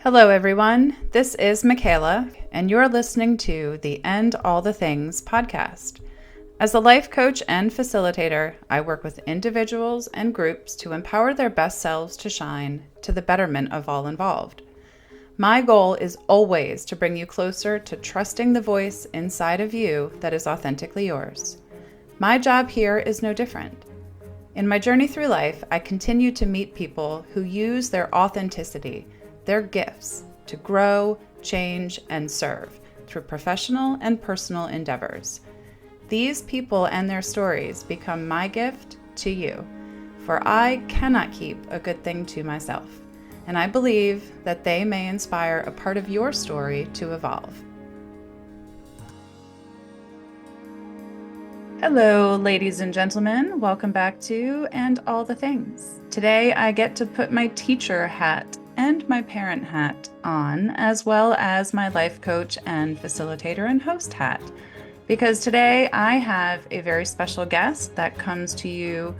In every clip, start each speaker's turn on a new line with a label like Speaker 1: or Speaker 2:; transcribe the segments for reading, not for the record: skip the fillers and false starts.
Speaker 1: Hello, everyone. This is Michaela, and you're listening to the End All the Things podcast. As a life coach and facilitator, I work with individuals and groups to empower their best selves to shine to the betterment of all involved. My goal is always to bring you closer to trusting the voice inside of you that is authentically yours. My job here is no different. In my journey through life, I continue to meet people who use their authenticity, their gifts, to grow, change, and serve through professional and personal endeavors. These people and their stories become my gift to you, for I cannot keep a good thing to myself, and I believe that they may inspire a part of your story to evolve. Hello, ladies and gentlemen. Welcome back to And All the Things. Today, I get to put my teacher hat and my parent hat on, as well as my life coach and facilitator and host hat, because today I have a very special guest that comes to you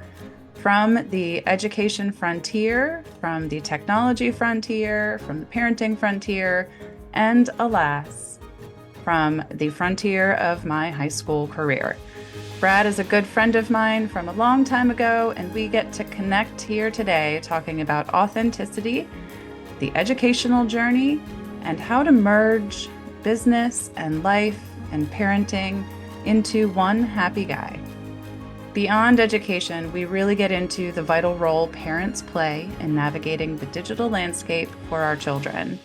Speaker 1: from the education frontier, from the technology frontier, from the parenting frontier, and alas, from the frontier of my high school career. Brad is a good friend of mine from a long time ago, and we get to connect here today talking about authenticity, the educational journey, and how to merge business and life and parenting into one happy guy. Beyond education, we really get into the vital role parents play in navigating the digital landscape for our children.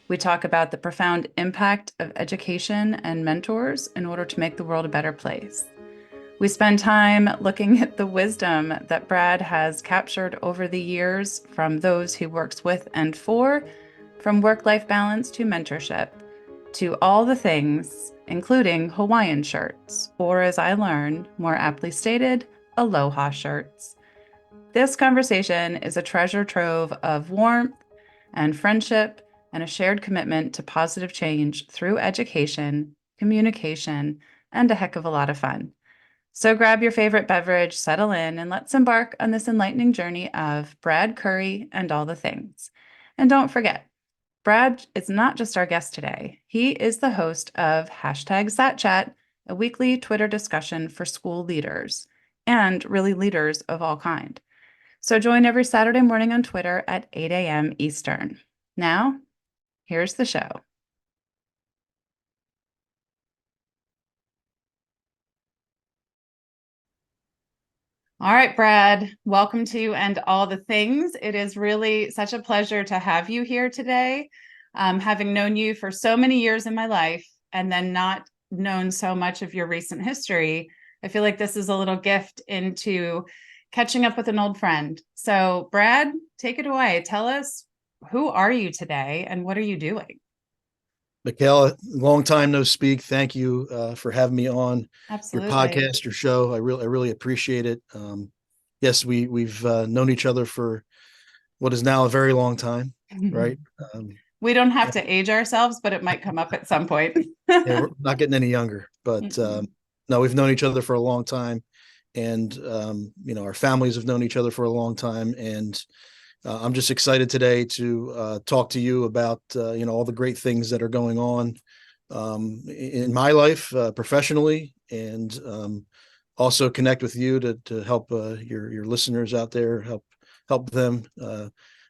Speaker 1: We talk about the profound impact of education and mentors in order to make the world a better place. We spend time looking at the wisdom that Brad has captured over the years from those he works with and for, from work-life balance to mentorship, to all the things, including Hawaiian shirts, or as I learned, more aptly stated, Aloha shirts. This conversation is a treasure trove of warmth and friendship and a shared commitment to positive change through education, communication, and a heck of a lot of fun. So grab your favorite beverage, settle in, and let's embark on this enlightening journey of Brad Currie and all the things. And don't forget, Brad is not just our guest today. He is the host of #SatChat, a weekly Twitter discussion for school leaders, and really leaders of all kind. So join every Saturday morning on Twitter at 8 a.m. Eastern. Now, here's the show. All right, Brad, welcome to And All the Things. It is really such a pleasure to have you here today. Having known you for so many years in my life and then not known so much of your recent history, I feel like this is a little gift into catching up with an old friend. So, Brad, take it away. Tell us, who are you today and what are you doing?
Speaker 2: Michaela, long time no speak. Thank you for having me on your
Speaker 1: Absolutely.
Speaker 2: podcast or show. I really appreciate it. Yes, we've known each other for what is now a very long time, right? Um,
Speaker 1: We don't have to age ourselves, but it might come up at some point.
Speaker 2: yeah, we're not getting any younger, but no, we've known each other for a long time, and our families have known each other for a long time, and I'm just excited today to talk to you about all the great things that are going on in my life professionally, and also connect with you to help your listeners out there, help them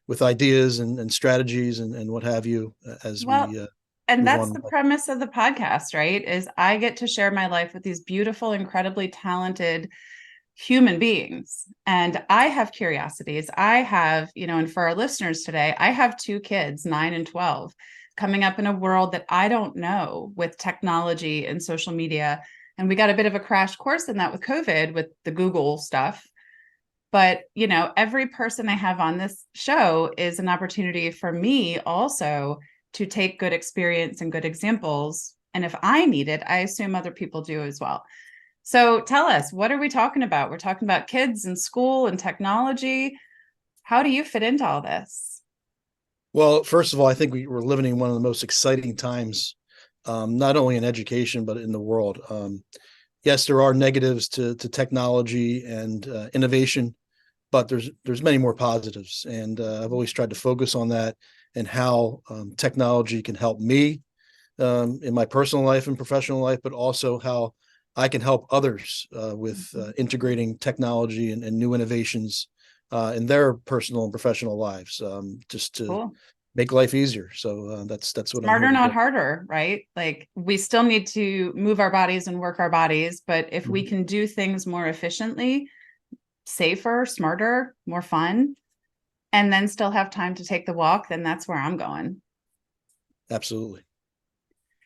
Speaker 2: with ideas and strategies and what have you as
Speaker 1: Well,
Speaker 2: we
Speaker 1: and
Speaker 2: move
Speaker 1: that's
Speaker 2: on.
Speaker 1: the premise of the podcast, right? Is I get to share my life with these beautiful, incredibly talented human beings. And I have curiosities. I have, and for our listeners today, I have two kids, 9 and 12, coming up in a world that I don't know with technology and social media. And we got a bit of a crash course in that with COVID, with the Google stuff. But, every person I have on this show is an opportunity for me also to take good experience and good examples. And if I need it, I assume other people do as well. So tell us, what are we talking about? We're talking about kids and school and technology. How do you fit into all this?
Speaker 2: Well, first of all, I think we're living in one of the most exciting times, not only in education but in the world. Yes, there are negatives to technology and innovation, but there's many more positives, and I've always tried to focus on that and how technology can help me in my personal life and professional life, but also how I can help others with integrating technology and new innovations in their personal and professional lives, just to
Speaker 1: Cool.
Speaker 2: make life easier. So that's what I'm here
Speaker 1: Smarter,
Speaker 2: to
Speaker 1: not
Speaker 2: do.
Speaker 1: harder, right? Like we still need to move our bodies and work our bodies, but if we
Speaker 2: Mhm.
Speaker 1: can do things more efficiently, safer, smarter, more fun, and then still have time to take the walk, then that's where I'm going.
Speaker 2: Absolutely.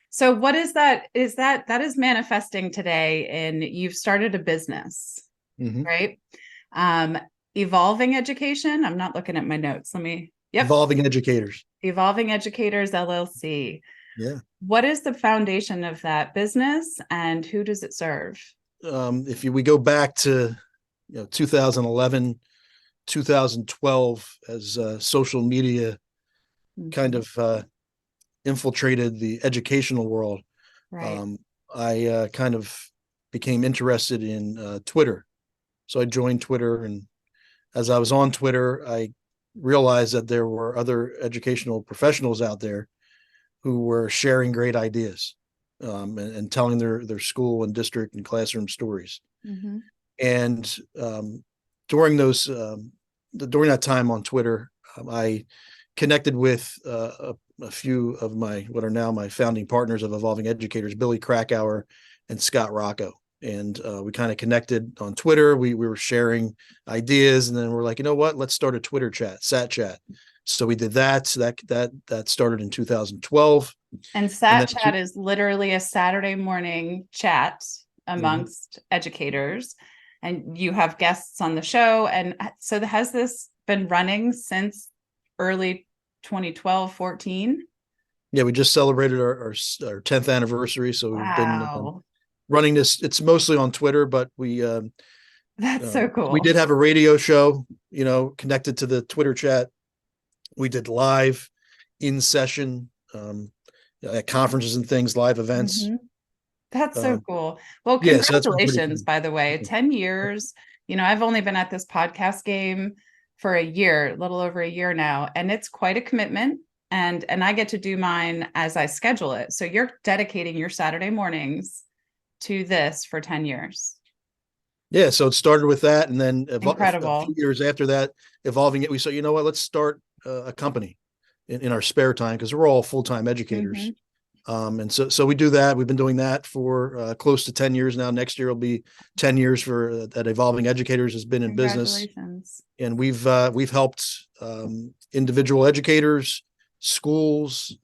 Speaker 1: So what is that? Is that is manifesting today and you've started a business,
Speaker 2: Hmm.
Speaker 1: right? Um, Evolving Education. I'm not looking at my notes. Yep.
Speaker 2: Evolving Educators.
Speaker 1: Evolving Educators LLC.
Speaker 2: Yeah.
Speaker 1: What is the foundation of that business and who does it serve?
Speaker 2: If we go back to 2011, 2012, as social media kind
Speaker 1: Mhm.
Speaker 2: of infiltrated the educational world,
Speaker 1: Right.
Speaker 2: um, I kind of became interested in Twitter. So I joined Twitter, and as I was on Twitter, I realized that there were other educational professionals out there who were sharing great ideas, and telling their school and district and classroom stories.
Speaker 1: Mm-hmm.
Speaker 2: And during those during that time on Twitter, I connected with a few of my what are now my founding partners of Evolving Educators, Billy Krakauer and Scott Rocco. And we kind of connected on Twitter. We were sharing ideas, and then we're like, you know what? Let's start a Twitter chat, Sat Chat. So we did that. So that started in 2012,
Speaker 1: And
Speaker 2: and
Speaker 1: Sat
Speaker 2: then
Speaker 1: Chat is literally a Saturday morning chat
Speaker 2: Mhm.
Speaker 1: amongst educators. And you have guests on the show. And so has this been running since early 2012, 14?
Speaker 2: Yeah, we just celebrated our 10th anniversary, so we've been
Speaker 1: Wow.
Speaker 2: running this. It's mostly on Twitter, but
Speaker 1: That's so
Speaker 2: we
Speaker 1: cool.
Speaker 2: did have a radio show, connected to the Twitter chat. We did live in session, at conferences and things, live events.
Speaker 1: Mhm. That's so
Speaker 2: Um,
Speaker 1: cool. Well,
Speaker 2: yeah, so that's been pretty
Speaker 1: congratulations,
Speaker 2: cool.
Speaker 1: by the way. 10 years. I've only been at this podcast game for a year, a little over a year now, and it's quite a commitment. And I get to do mine as I schedule it. So you're dedicating your Saturday mornings to this for 10 years.
Speaker 2: Yeah, so it started with that, and then a few
Speaker 1: Incredible.
Speaker 2: years after that, evolving it, we said, you know what, let's start a company in our spare time, because we're all full-time educators.
Speaker 1: Hmm.
Speaker 2: And so we do that. We've been doing that for close to 10 years now. Next year will be 10 years for that Evolving Educators has been in business.
Speaker 1: Congratulations.
Speaker 2: And we've helped individual educators, schools,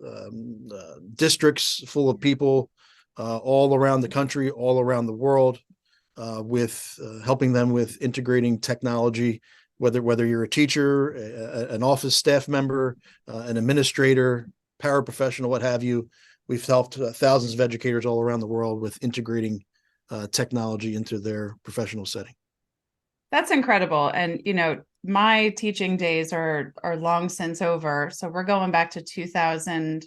Speaker 2: districts full of people all around the country, all around the world, with helping them with integrating technology, whether you're a teacher, an office staff member, an administrator, paraprofessional, what have you. We've helped thousands of educators all around the world with integrating technology into their professional setting.
Speaker 1: That's incredible. And my teaching days are long since over. So we're going back to 2000.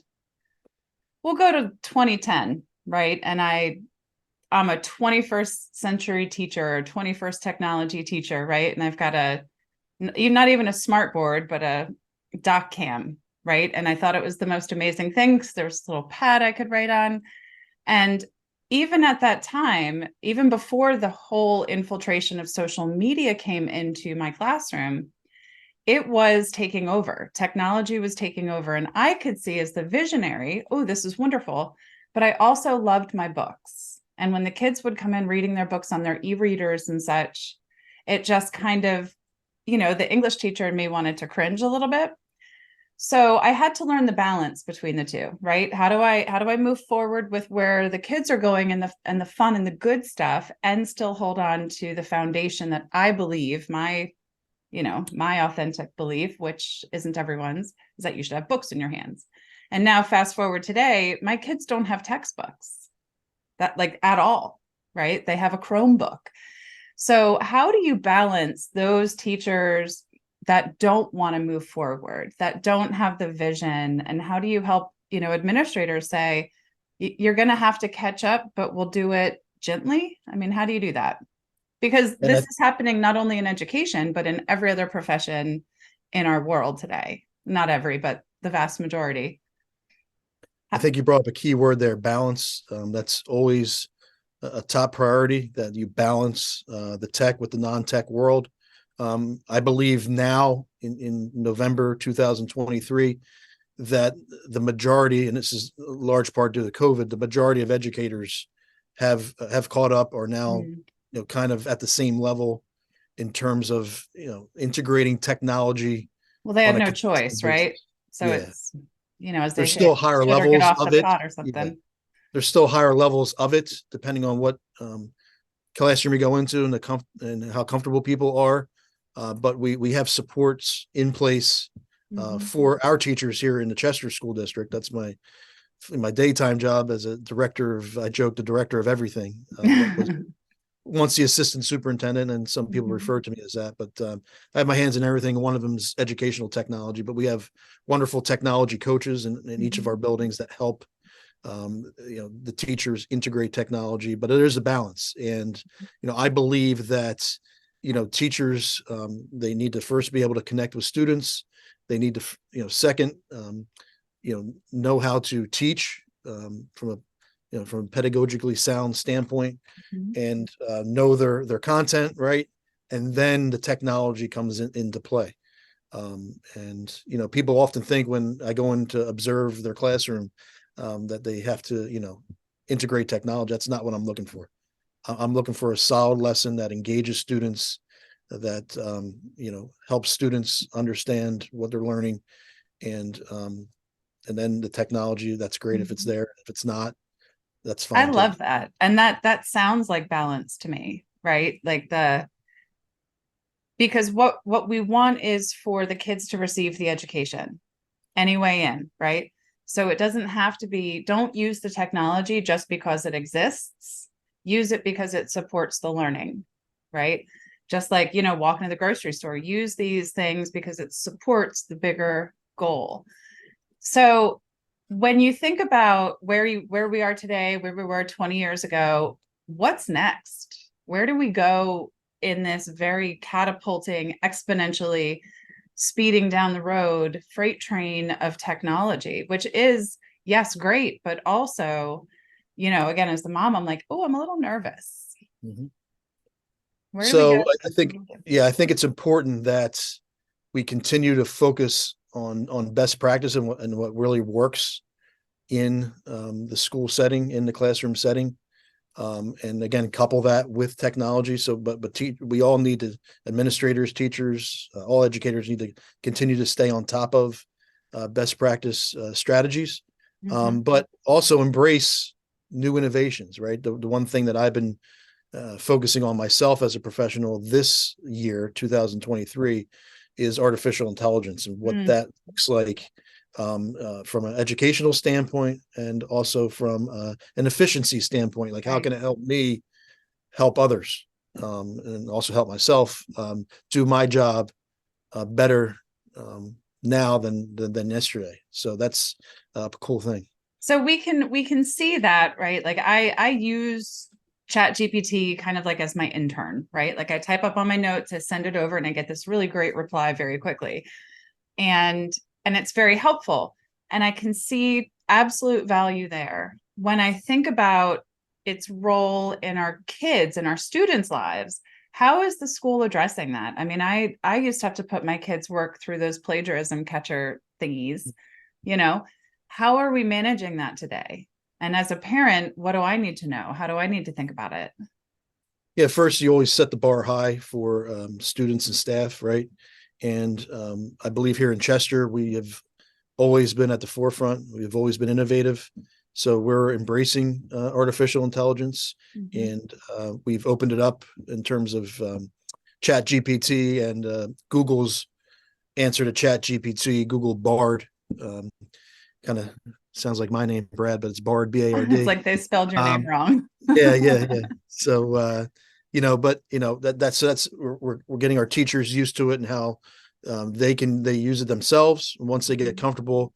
Speaker 1: We'll go to 2010, right? And I'm a 21st century teacher, 21st technology teacher, right? And I've got not even a smart board, but a doc cam, right? And I thought it was the most amazing thing because there was a little pad I could write on. And even at that time, even before the whole infiltration of social media came into my classroom, it was taking over. Technology was taking over. And I could see as the visionary, oh, this is wonderful. But I also loved my books. And when the kids would come in reading their books on their e-readers and such, it just kind of, the English teacher in me wanted to cringe a little bit. So I had to learn the balance between the two, right? How do I move forward with where the kids are going and the fun and the good stuff and still hold on to the foundation that I believe my authentic belief, which isn't everyone's, is that you should have books in your hands. And now fast forward today, my kids don't have textbooks that like at all, right? They have a Chromebook. So how do you balance those teachers that don't want to move forward, that don't have the vision? And how do you help, administrators say, you're going to have to catch up, but we'll do it gently? I mean, how do you do that? Because
Speaker 2: And
Speaker 1: this is happening not only in education, but in every other profession in our world today. Not every, but the vast majority.
Speaker 2: I think you brought up a key word there, balance. That's always a top priority, that you balance the tech with the non-tech world. I believe now in November 2023 that the majority, and this is a large part due to COVID, the majority of educators have caught up, or now kind of at the same level in terms of integrating technology
Speaker 1: Well, they
Speaker 2: on
Speaker 1: had
Speaker 2: a
Speaker 1: no
Speaker 2: consistent
Speaker 1: choice, right?
Speaker 2: basis.
Speaker 1: So
Speaker 2: Yeah,
Speaker 1: it's, as they
Speaker 2: there's
Speaker 1: say,
Speaker 2: still higher
Speaker 1: shit or get
Speaker 2: levels
Speaker 1: off the
Speaker 2: of it.
Speaker 1: pot or
Speaker 2: Yeah,
Speaker 1: something.
Speaker 2: there's still higher levels of it depending on what classroom you go into and and how comfortable people are. But we have supports in place for our teachers here in the Chester School District. That's my daytime job as a director of, I joke, the director of everything. What was once the assistant superintendent, and some people refer to me as that. But I have my hands in everything. One of them is educational technology, but we have wonderful technology coaches in each of our buildings that help the teachers integrate technology. But there's a balance, and I believe that teachers, they need to first be able to connect with students. They need to second know how to teach from a pedagogically sound standpoint, and know their content, right? And then the technology comes into play. And people often think when I go in to observe their classroom that they have to integrate technology. That's not what I'm looking for. I'm looking for a solid lesson that engages students, that helps students understand what they're learning, and then the technology, that's great if it's there. If it's not, that's
Speaker 1: I
Speaker 2: fine too.
Speaker 1: love that. And that sounds like balance to me, right? Like because what we want is for the kids to receive the education any way in, right? So it doesn't have to be, don't use the technology just because it exists. Use it because it supports the learning, right? Just like, walking to the grocery store, use these things because it supports the bigger goal. So when you think about where we are today, where we were 20 years ago, what's next? Where do we go in this very catapulting, exponentially speeding down the road freight train of technology, which is, yes, great, but also, again, as the mom, I'm like, oh, I'm a little nervous.
Speaker 2: Mm-hmm.
Speaker 1: Where do we go?
Speaker 2: So I think it's important that we continue to focus on best practice and what really works in the school setting, in the classroom setting. And again, couple that with technology. So, but we all need to, administrators, teachers, all educators need to continue to stay on top of best practice strategies, but also embrace new innovations. Right, the one thing that I've been focusing on myself as a professional this year, 2023, is artificial intelligence and what that looks like from an educational standpoint, and also from an efficiency standpoint. Like, how can it help me help others, and also help myself do my job better now than yesterday? So that's a cool thing.
Speaker 1: So we can see that, right? Like I use Chat GPT kind of like as my intern, right? Like I type up on my notes, I send it over, and I get this really great reply very quickly. And it's very helpful. And I can see absolute value there. When I think about its role in our kids and our students' lives, how is the school addressing that? I mean, I used to have to put my kids' work through those plagiarism catcher thingies, you know. How are we managing that today? And as a parent, what do I need to know? How do I need to think about it?
Speaker 2: Yeah, first you always set the bar high for students and staff, right? And I believe here in Chester, we have always been at the forefront. We've always been innovative. So we're embracing artificial intelligence, and we've opened it up in terms of Chat GPT and Google's answer to Chat GPT, Google Bard. Kind of sounds like my name, Brad, but it's Bard, B-A-R-D.
Speaker 1: It's like they spelled your name wrong.
Speaker 2: Yeah. So, but that's we're getting our teachers used to it, and how they use it themselves once they get comfortable.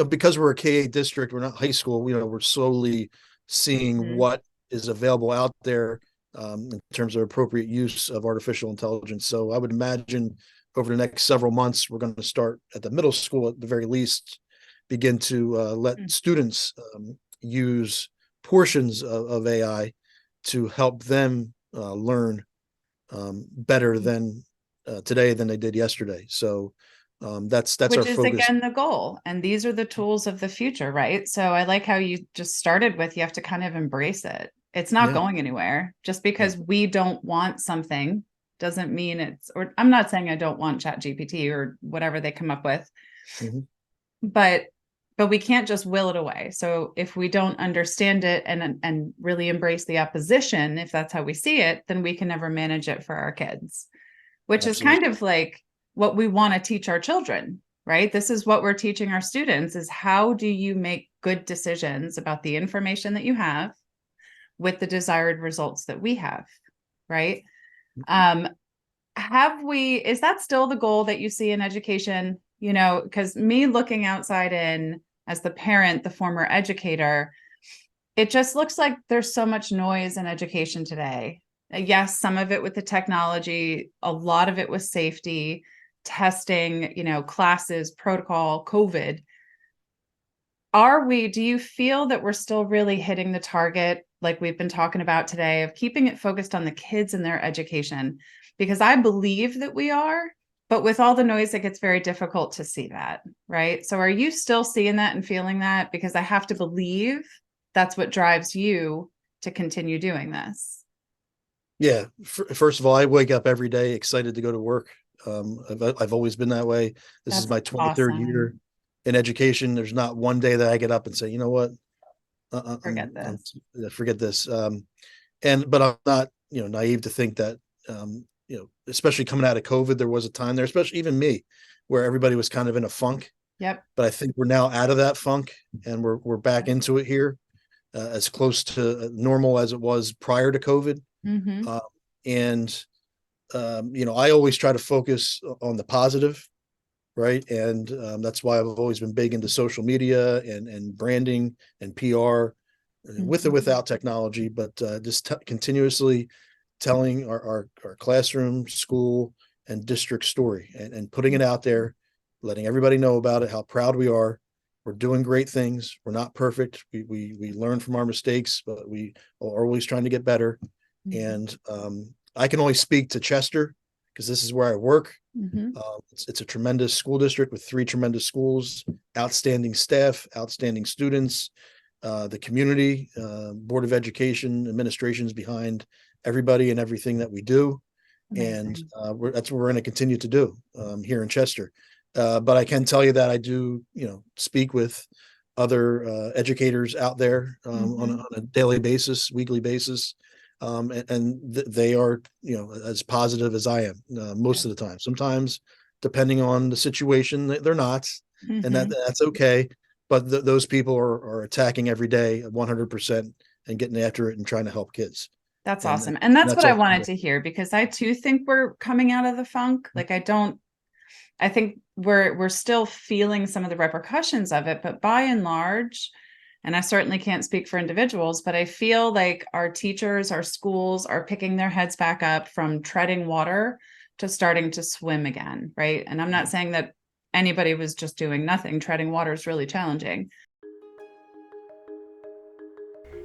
Speaker 2: Because we're a K-8 district, we're not high school. We're slowly seeing what is available out there in terms of appropriate use of artificial intelligence. So I would imagine over the next several months, we're going to start at the middle school, at the very least, begin to let students use portions of AI to help them learn better than today than they did yesterday. So that's
Speaker 1: Which
Speaker 2: our
Speaker 1: is
Speaker 2: focus.
Speaker 1: again the goal. And these are the tools of the future, right? So I like how you just started with you have to kind of embrace it. It's not
Speaker 2: Yeah.
Speaker 1: going anywhere. Just
Speaker 2: Yeah.
Speaker 1: because we don't want something doesn't mean it's, or I'm not saying I don't want Chat GPT or whatever they come up with,
Speaker 2: Mhm.
Speaker 1: but we can't just will it away. So if we don't understand it and really embrace the opposition, if that's how we see it, then we can never manage it for our kids, which is kind
Speaker 2: Absolutely.
Speaker 1: of like what we want to teach our children, right? This is what we're teaching our students is how do you make good decisions about the information that you have with the desired results that we have, right? Is that still the goal that you see in education? You know, because me looking outside in as the parent, the former educator, it just looks like there's so much noise in education today. Yes, some of it with the technology, a lot of it with safety, testing, classes, protocol, COVID. Do you feel that we're still really hitting the target, like we've been talking about today, of keeping it focused on the kids and their education? Because I believe that we are, but with all the noise, it gets very difficult to see that, right? So are you still seeing that and feeling that? Because I have to believe that's what drives you to continue doing this.
Speaker 2: Yeah. First of all, I wake up every day excited to go to work. I've always been that way. This is
Speaker 1: That's
Speaker 2: my 23rd year
Speaker 1: awesome.
Speaker 2: in education. There's not one day that I get up and say, you know what,
Speaker 1: Forget this.
Speaker 2: forget this. But I'm not, naive to think that, especially coming out of COVID, there was a time there, especially even me, where everybody was kind of in a funk.
Speaker 1: Yep.
Speaker 2: But I think we're now out of that funk and we're back into it here, as close to normal as it was prior to COVID.
Speaker 1: Mm-hmm.
Speaker 2: Uh, and I always try to focus on the positive, right? And that's why I've always been big into social media and branding and PR, with or
Speaker 1: Mm-hmm.
Speaker 2: without technology, but just continuously telling our classroom, school, and district story and putting it out there, letting everybody know about it, how proud we are. We're doing great things. We're not perfect. We learn from our mistakes, but we are always trying to get better.
Speaker 1: Mm-hmm.
Speaker 2: And I can only speak to Chester because this is where I work.
Speaker 1: Mm-hmm.
Speaker 2: It's a tremendous school district with 3 tremendous schools, outstanding staff, outstanding students. The community, Board of Education, administrations behind everybody and everything that we do. And
Speaker 1: Amazing.
Speaker 2: that's what we're going to continue to do here in Chester. But I can tell you that I do, speak with other educators out there
Speaker 1: Mm-hmm.
Speaker 2: on a daily basis, weekly basis. They are, as positive as I am most of the time. Sometimes, depending on the situation, they're not, and
Speaker 1: Mm-hmm.
Speaker 2: that's okay. But those people are attacking every day 100% and getting after it and trying to help kids.
Speaker 1: That's
Speaker 2: And
Speaker 1: awesome. And that's
Speaker 2: that's
Speaker 1: what I
Speaker 2: all.
Speaker 1: wanted to hear because I too think we're coming out of the funk. Like I think we're still feeling some of the repercussions of it, but by and large, and I certainly can't speak for individuals, but I feel like our teachers, our schools are picking their heads back up from treading water to starting to swim again, right? And I'm not saying that anybody was just doing nothing. Treading water is really challenging.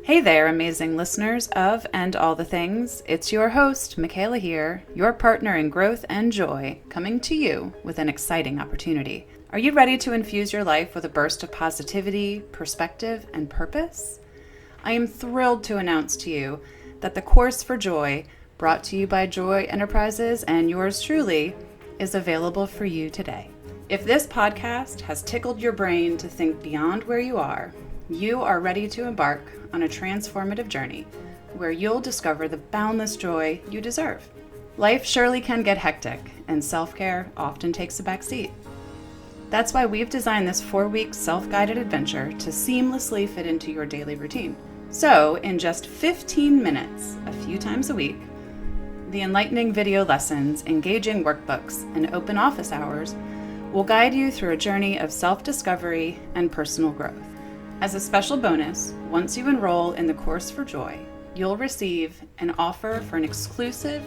Speaker 1: Hey there, amazing listeners of And All the Things. It's your host, Michaela here, your partner in growth and joy, coming to you with an exciting opportunity. Are you ready to infuse your life with a burst of positivity, perspective, and purpose? I am thrilled to announce to you that the Course for Joy, brought to you by Joy Enterprises and yours truly, is available for you today. If this podcast has tickled your brain to think beyond where you are ready to embark on a transformative journey where you'll discover the boundless joy you deserve. Life surely can get hectic, and self-care often takes a back seat. That's why we've designed this 4-week self-guided adventure to seamlessly fit into your daily routine. So, in just 15 minutes, a few times a week, the enlightening video lessons, engaging workbooks, and open office hours will guide you through a journey of self-discovery and personal growth. As a special bonus, once you enroll in the Course for Joy, you'll receive an offer for an exclusive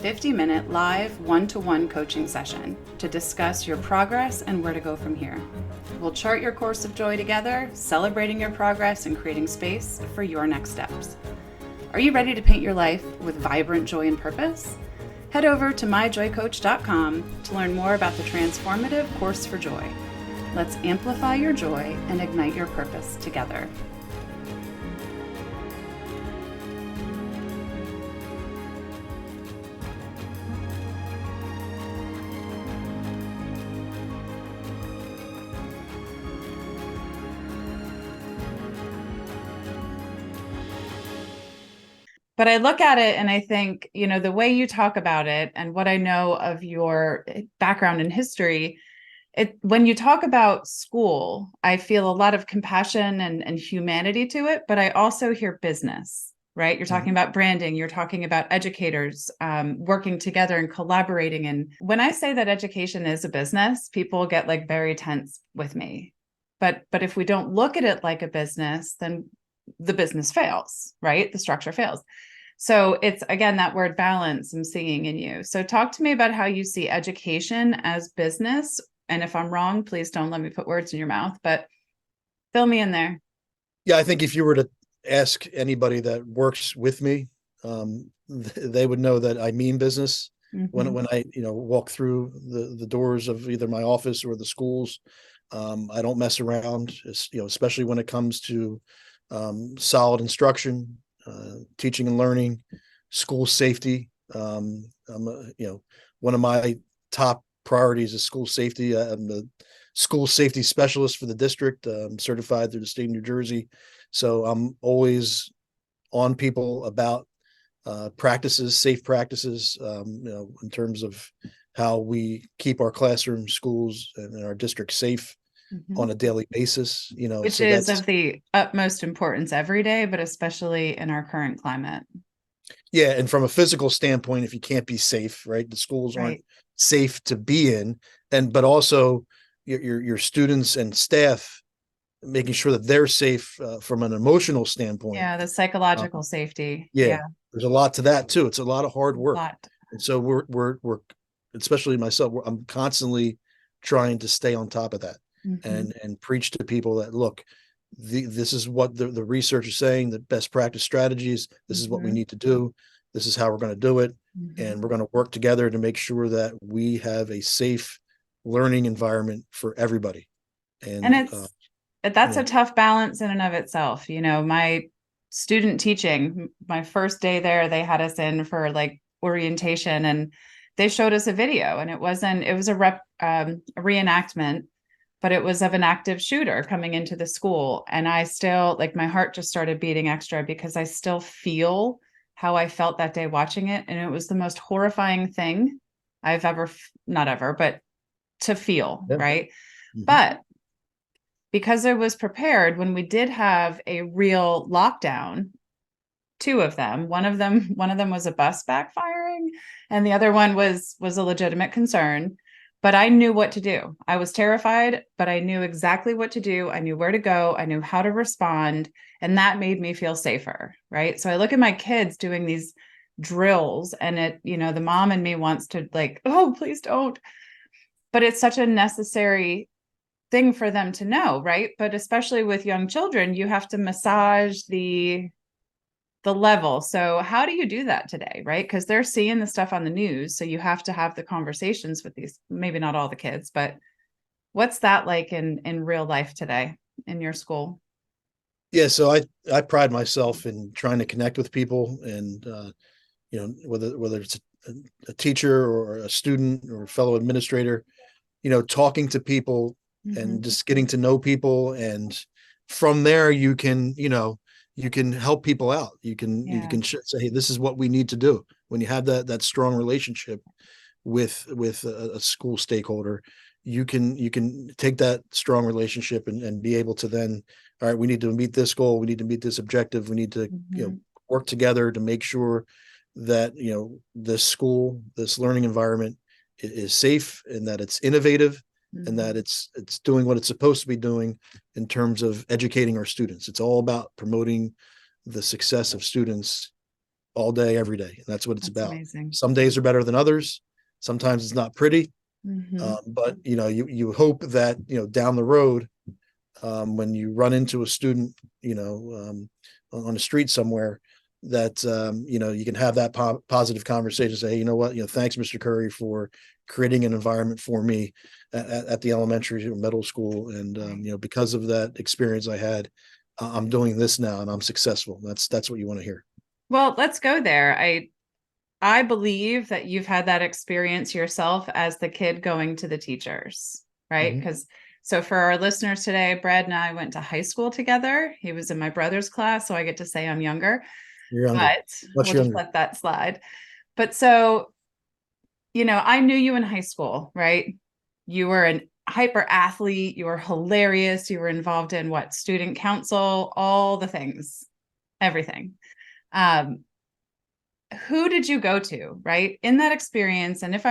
Speaker 1: 50-minute live one-to-one coaching session to discuss your progress and where to go from here. We'll chart your course of joy together, celebrating your progress and creating space for your next steps. Are you ready to paint your life with vibrant joy and purpose? Head over to myjoycoach.com to learn more about the transformative Course for Joy. Let's amplify your joy and ignite your purpose together. But I look at it and I think, the way you talk about it and what I know of your background and history, when you talk about school, I feel a lot of compassion and humanity to it, but I also hear business, right? You're talking about branding, you're talking about educators working together and collaborating. And when I say that education is a business, people get like very tense with me. But if we don't look at it like a business, then the business fails, right? The structure fails. So it's, again, that word balance I'm seeing in you. So talk to me about how you see education as business. And if I'm wrong, please don't let me put words in your mouth, but fill me in there.
Speaker 2: Yeah, I think if you were to ask anybody that works with me, they would know that I mean business. When I walk through the doors of either my office or the schools. I don't mess around, especially when it comes to solid instruction, teaching and learning, school safety. One of my top priorities is school safety. I'm the school safety specialist for the district. I'm certified through the state of New Jersey. So I'm always on people about practices, safe practices, in terms of how we keep our classroom, schools, and our district safe on a daily basis,
Speaker 1: which
Speaker 2: so
Speaker 1: is of the utmost importance every day, but especially in our current climate.
Speaker 2: Yeah. And from a physical standpoint, if you can't be safe, right, the schools aren't safe to be in. But also your students and staff, making sure that they're safe from an emotional standpoint.
Speaker 1: Yeah. The psychological safety.
Speaker 2: Yeah. There's a lot to that too. It's a lot of hard work. And so we're especially myself, I'm constantly trying to stay on top of that. And preach to people that, look, this is what the research is saying, the best practice strategies. This is what we need to do. This is how we're going to do it. And we're going to work together to make sure that we have a safe learning environment for everybody. And
Speaker 1: that's a tough balance in and of itself. My student teaching, my first day there, they had us in for like orientation and they showed us a video, and it was a reenactment, but it was of an active shooter coming into the school. And I still, like, my heart just started beating extra because I still feel how I felt that day watching it. And it was the most horrifying thing I've not ever, but to feel, right? But because I was prepared, when we did have a real lockdown, two of them, one of them was a bus backfiring and the other one was a legitimate concern. But I knew what to do. I was terrified, but I knew exactly what to do. I knew where to go. I knew how to respond. And that made me feel safer, right? So I look at my kids doing these drills and the mom in me wants to like, oh, please don't. But it's such a necessary thing for them to know, right? But especially with young children, you have to massage the level. So how do you do that today, right? Because they're seeing the stuff on the news. So you have to have the conversations with these, maybe not all the kids, but what's that like in real life today in your school?
Speaker 2: Yeah, so I pride myself in trying to connect with people, and whether it's a teacher or a student or a fellow administrator, talking to people and just getting to know people, and from there you can help people out. You can say, hey, this is what we need to do. When you have that strong relationship with a school stakeholder, you can take that strong relationship and be able to then, all right, we need to meet this goal, we need to meet this objective, we need to work together to make sure that this school, this learning environment is safe, and that it's innovative, and that it's doing what it's supposed to be doing in terms of educating our students. It's all about promoting the success of students all day, every day. And that's what it's
Speaker 1: That's
Speaker 2: about.
Speaker 1: amazing.
Speaker 2: Some days are better than others. Sometimes it's not pretty,
Speaker 1: Mm-hmm.
Speaker 2: but you hope that down the road, when you run into a student, on the street somewhere, that you can have that positive conversation. Say, hey, you know what? Thanks, Mr. Currie, for creating an environment for me at the elementary or middle school, and because of that experience I had, I'm doing this now, and I'm successful. That's what you want to hear.
Speaker 1: Well, let's go there. I believe that you've had that experience yourself as the kid going to the teachers, right?
Speaker 2: Mm-hmm.
Speaker 1: Because so for our listeners today, Brad and I went to high school together. He was in my brother's class, so I get to say I'm younger,
Speaker 2: You're younger,
Speaker 1: but
Speaker 2: much
Speaker 1: we'll just
Speaker 2: younger.
Speaker 1: let that slide. But so, I knew you in high school, right? You were an hyper athlete, you were hilarious, you were involved in what, student council, all the things, everything. Um, who did you go to, right, in that experience? And if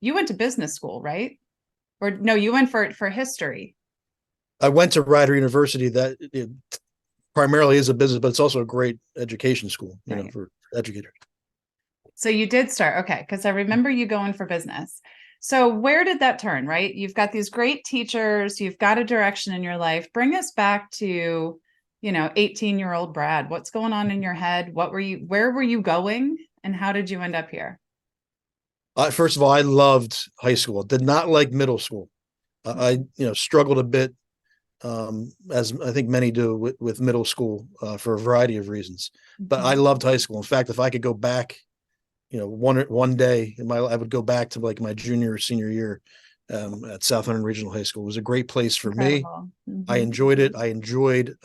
Speaker 1: you went to business school, right? Or no, you went for history.
Speaker 2: I went to Rider University. That it primarily is a business, but it's also a great education school,
Speaker 1: Right.
Speaker 2: for educators.
Speaker 1: So you did start, okay, because I remember you going for business. So where did that turn, right? You've got these great teachers, you've got a direction in your life. Bring us back to 18-year-old Brad. What's going on in your head? Where were you going, and how did you end up here?
Speaker 2: First of all, I loved high school. Did not like middle school. I struggled a bit, as I think many do with middle school, for a variety of reasons. But I loved high school. In fact, if I could go back, one day I would go back to like my junior or senior year, at Southern Regional High School. It was a great place for me.
Speaker 1: Incredible.
Speaker 2: I enjoyed it. I enjoyed,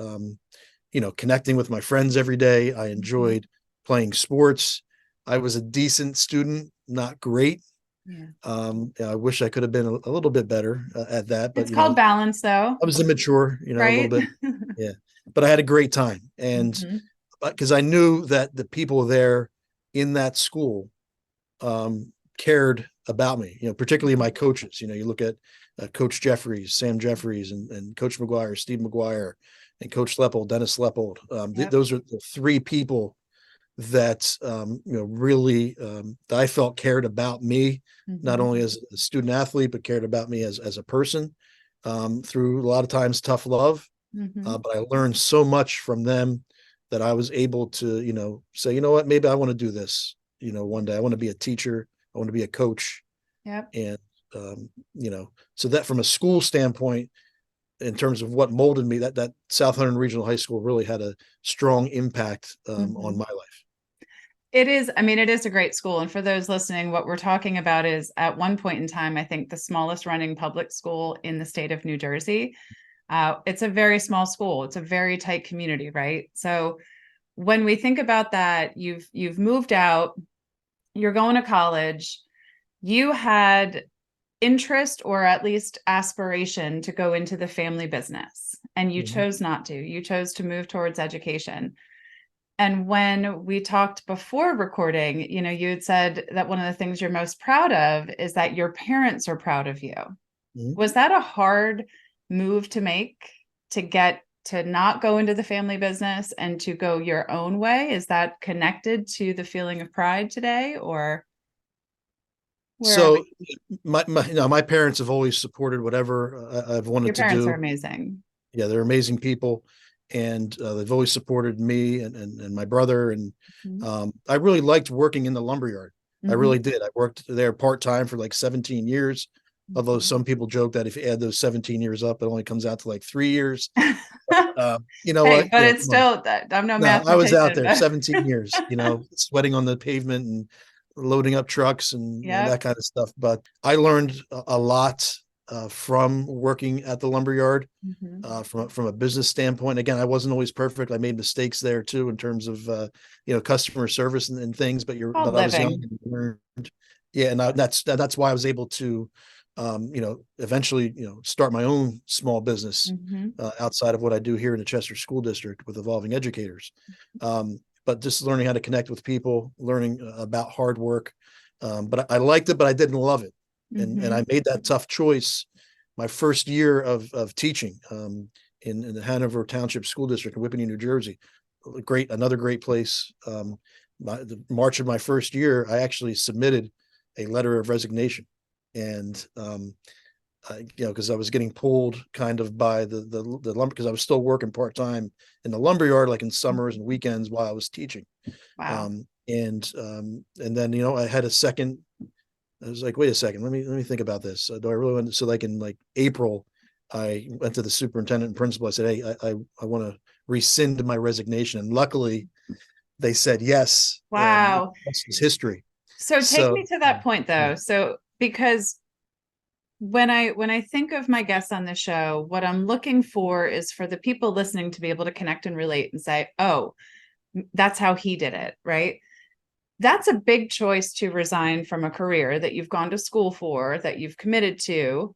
Speaker 2: connecting with my friends every day. I enjoyed playing sports. I was a decent student, not great.
Speaker 1: Yeah.
Speaker 2: I wish I could have been a little bit better at that, but
Speaker 1: It's called balance, though,
Speaker 2: I was immature, a little
Speaker 1: right?
Speaker 2: bit. Yeah, but I had a great time, and
Speaker 1: Mhm.
Speaker 2: because I knew that the people there in that school, cared about me, particularly my coaches. You look at Coach Jeffries, Sam Jeffries, and Coach McGuire, Steve McGuire, and Coach Leppold, Dennis Leppold.
Speaker 1: Yep.
Speaker 2: Those are the three people that really, that I felt cared about me, not only as a student athlete, but cared about me as a person, through a lot of times tough love. But I learned so much from them that I was able to, say, you know what, maybe I want to do this. One day I want to be a teacher. I want to be a coach.
Speaker 1: Yep.
Speaker 2: And, so that from a school standpoint, in terms of what molded me, that Southern Regional High School really had a strong impact, on my life.
Speaker 1: It is, I mean, it is a great school. And for those listening, what we're talking about is at one point in time, I think the smallest running public school in the state of New Jersey. It's a very small school. It's a very tight community, right? So when we think about that, you've moved out, you're going to college, you had interest or at least aspiration to go into the family business, and you chose not to. You chose to move towards education. And when we talked before recording, you had said that one of the things you're most proud of is that your parents are proud of you.
Speaker 2: Mm-hmm.
Speaker 1: Was that a hard move to make, to get to not go into the family business and to go your own way? Is that connected to the feeling of pride today, or where are
Speaker 2: So
Speaker 1: we?
Speaker 2: my parents have always supported whatever I've
Speaker 1: Your
Speaker 2: wanted to
Speaker 1: parents are
Speaker 2: do.
Speaker 1: amazing.
Speaker 2: Yeah, they're amazing people, and they've always supported me and my brother. And I really liked working in the lumberyard. I really did. I worked there part time for like 17 years. Although some people joke that if you add those 17 years up, it only comes out to like 3 years. You know
Speaker 1: Hey,
Speaker 2: what?
Speaker 1: but it's still, I'm no
Speaker 2: No, I was out
Speaker 1: mathematician,
Speaker 2: there
Speaker 1: but
Speaker 2: 17 years, sweating on the pavement and loading up trucks and
Speaker 1: yep.
Speaker 2: that kind of stuff. But I learned a lot, from working at the lumberyard, from a business standpoint. Again, I wasn't always perfect. I made mistakes there too in terms of customer service and things.
Speaker 1: Called
Speaker 2: But I was young
Speaker 1: living.
Speaker 2: and learned. Yeah, and that's why I was able to, eventually, start my own small business, outside of what I do here in the Chester School District with Evolving Educators. But just learning how to connect with people, learning about hard work. But I liked it, but I didn't love it. And I made that tough choice my first year of teaching, in the Hanover Township School District in Whippany, New Jersey. another great place. The March of my first year, I actually submitted a letter of resignation, and because I was getting pulled kind of by the lumber, because I was still working part time in the lumber yard, like in summers and weekends while I was teaching.
Speaker 1: Wow.
Speaker 2: And then I had a second. I was like, wait a second, let me think about this. Do I really want to? So like in like April, I went to the superintendent and principal. I said, hey, I want to rescind my resignation, and luckily they said yes, and
Speaker 1: Wow.
Speaker 2: this is history.
Speaker 1: So take
Speaker 2: So
Speaker 1: me to that point though. So because when I think of my guests on the show, what I'm looking for is for the people listening to be able to connect and relate and say, "Oh, that's how he did it," right? That's a big choice to resign from a career that you've gone to school for, that you've committed to,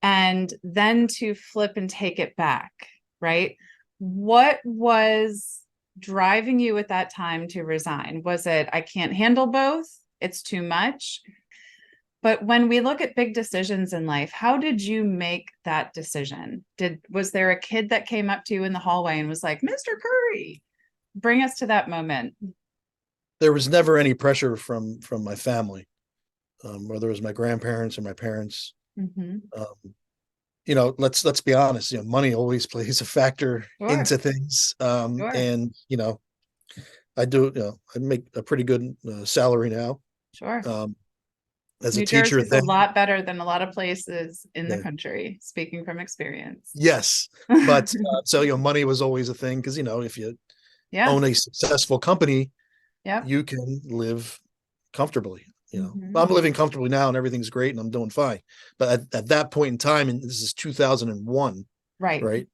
Speaker 1: and then to flip and take it back, right? What was driving you at that time to resign? Was it, I can't handle both, it's too much? But when we look at big decisions in life, how did you make that decision? Was there a kid that came up to you in the hallway and was like, Mr. Currie? Bring us to that moment.
Speaker 2: there was never any pressure from my family, whether it was my grandparents or my parents.
Speaker 1: Mm-hmm.
Speaker 2: Um, let's be honest. Money always plays a factor
Speaker 1: Sure,
Speaker 2: into things,
Speaker 1: sure,
Speaker 2: and I do. I make a pretty good salary now.
Speaker 1: sure.
Speaker 2: Um, as a
Speaker 1: New
Speaker 2: teacher,
Speaker 1: Jersey's a
Speaker 2: then
Speaker 1: lot better than a lot of places in the
Speaker 2: yeah,
Speaker 1: country, speaking from experience.
Speaker 2: yes, but so money was always a thing, because if you
Speaker 1: Yeah,
Speaker 2: own a successful company,
Speaker 1: yep.
Speaker 2: you can live comfortably.
Speaker 1: Mm-hmm.
Speaker 2: I'm living comfortably now and everything's great and I'm doing fine. But at that point in time, and this is 2001,
Speaker 1: Right.
Speaker 2: right?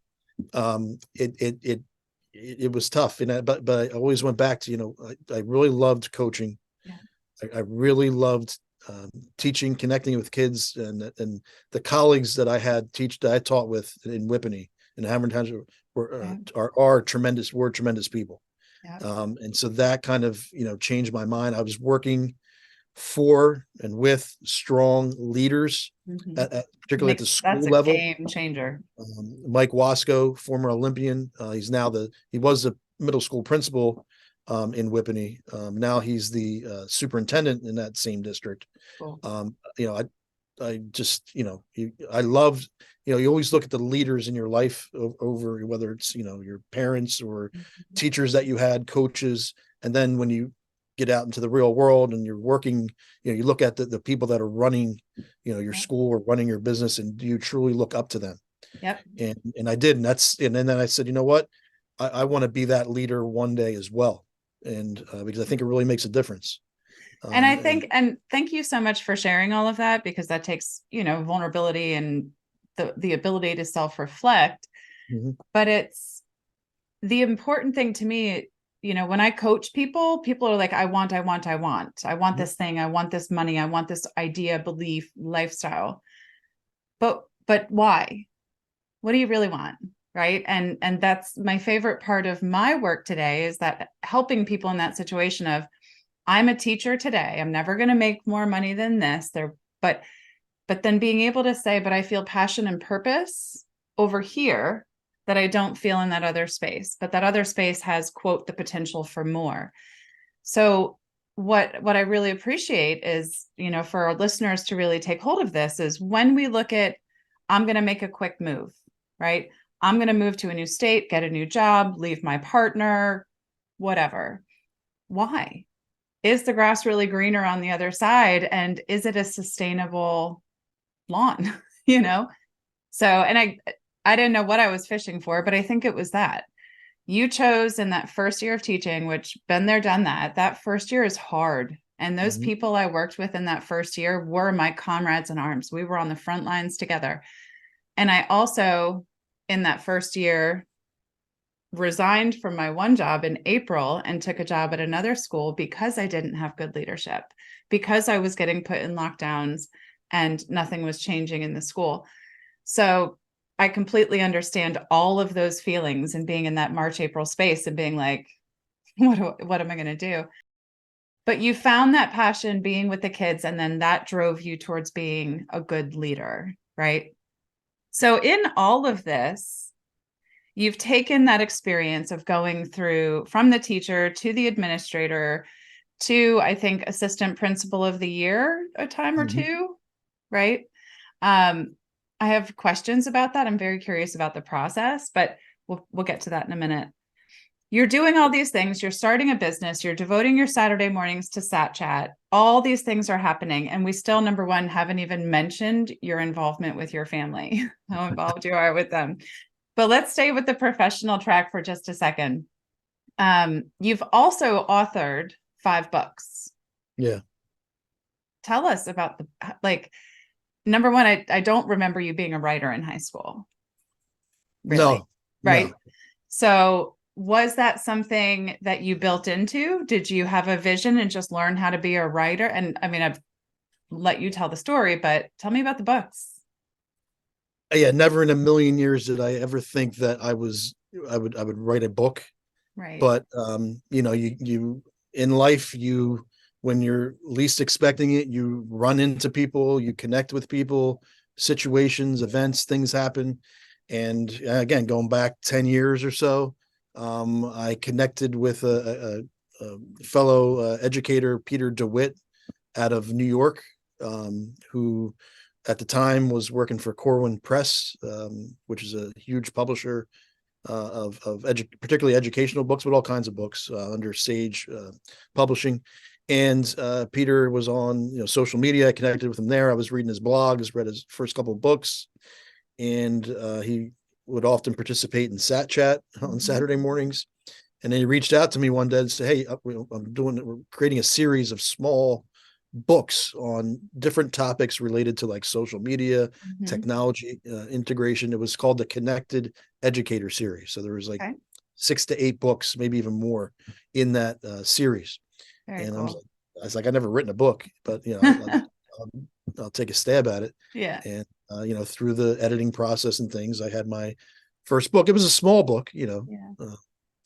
Speaker 2: It was tough. But I always went back to, I really loved coaching.
Speaker 1: Yeah.
Speaker 2: I really loved teaching, connecting with kids, and the colleagues that I taught with in Whippany and Hamilton Township
Speaker 1: Yeah.
Speaker 2: are tremendous, were tremendous people.
Speaker 1: Yeah.
Speaker 2: And so that kind of, changed my mind. I was working for and with strong leaders,
Speaker 1: Mm-hmm.
Speaker 2: particularly at the
Speaker 1: That's
Speaker 2: school
Speaker 1: a
Speaker 2: level.
Speaker 1: game changer.
Speaker 2: Mike Wasco, former Olympian, he was the middle school principal in Whippany. Now he's the superintendent in that same district.
Speaker 1: Cool.
Speaker 2: I just, I loved, you always look at the leaders in your life over whether it's, your parents or
Speaker 1: Mm-hmm.
Speaker 2: teachers that you had, coaches. And then when you get out into the real world and you're working, you look at the people that are running, your
Speaker 1: Yep.
Speaker 2: school or running your business, and do you truly look up to them?
Speaker 1: Yep.
Speaker 2: And I did. And then I said, you know what? I want to be that leader one day as well. And because I think it really makes a difference.
Speaker 1: And I
Speaker 2: And
Speaker 1: think, and thank you so much for sharing all of that, because that takes, vulnerability and the ability to self-reflect.
Speaker 2: mhm,
Speaker 1: But it's the important thing to me, when I coach people, people are like, I want
Speaker 2: mhm,
Speaker 1: this thing, I want this money, I want this idea, belief, lifestyle. But why? What do you really want? Right. And that's my favorite part of my work today, is that helping people in that situation of, I'm a teacher today. I'm never going to make more money than this. But but then being able to say, but I feel passion and purpose over here that I don't feel in that other space. But that other space has, quote, the potential for more. So what I really appreciate is, for our listeners to really take hold of this, is when we look at, I'm going to make a quick move, right? I'm going to move to a new state, get a new job, leave my partner, whatever. Why? Is the grass really greener on the other side? And is it a sustainable lawn? you know? So, and I didn't know what I was fishing for, but I think it was that. You chose in that first year of teaching, which been there, done that. That first year is hard. And those
Speaker 2: mhm.
Speaker 1: people I worked with in that first year were my comrades in arms. We were on the front lines together. And I also, in that first year, resigned from my one job in April and took a job at another school because I didn't have good leadership, because I was getting put in lockdowns and nothing was changing in the school. So I completely understand all of those feelings and being in that March, April space and being like, what am I going to do? But you found that passion being with the kids, and then that drove you towards being a good leader, right? So in all of this, you've taken that experience of going through from the teacher to the administrator to, I think, assistant principal of the year a time or
Speaker 2: Mhm.
Speaker 1: two, right? Um, I have questions about that. I'm very curious about the process, but we'll get to that in a minute. You're doing all these things. You're starting a business. You're devoting your Saturday mornings to Sat Chat. All these things are happening. And we still, number one, haven't even mentioned your involvement with your family, how involved you are with them. But let's stay with the professional track for just a second. You've also authored 5 books.
Speaker 2: Yeah.
Speaker 1: Tell us about like, number one, I don't remember you being a writer in high school, really,
Speaker 2: No,
Speaker 1: right?
Speaker 2: no.
Speaker 1: So was that something that you built into? Did you have a vision and just learn how to be a writer? And I mean, I've let you tell the story, but tell me about the books.
Speaker 2: Yeah, never in a million years did I ever think that I would write a book.
Speaker 1: Right.
Speaker 2: But you in life, when you're least expecting it, you run into people, you connect with people, situations, events, things happen. And again, going back 10 years or so, I connected with a fellow educator, Peter DeWitt, out of New York, who at the time was working for Corwin Press, which is a huge publisher particularly educational books, but all kinds of books under Sage Publishing. And Peter was on social media. I connected with him there. I was reading his blog, has read his first couple of books, and he would often participate in Sat Chat on
Speaker 1: Mm-hmm.
Speaker 2: Saturday mornings. And then he reached out to me one day and said, "Hey, we're creating a series of small books on different topics related to like social media,
Speaker 1: Mm-hmm.
Speaker 2: technology, integration." It was called the Connected Educator series. So there was like
Speaker 1: Okay.
Speaker 2: 6 to 8 books, maybe even more, in that series.
Speaker 1: Very
Speaker 2: And
Speaker 1: cool.
Speaker 2: I was like, I never written a book, but I'll take a stab at it.
Speaker 1: Yeah.
Speaker 2: And through the editing process and things, I had my first book. It was a small book,
Speaker 1: Yeah.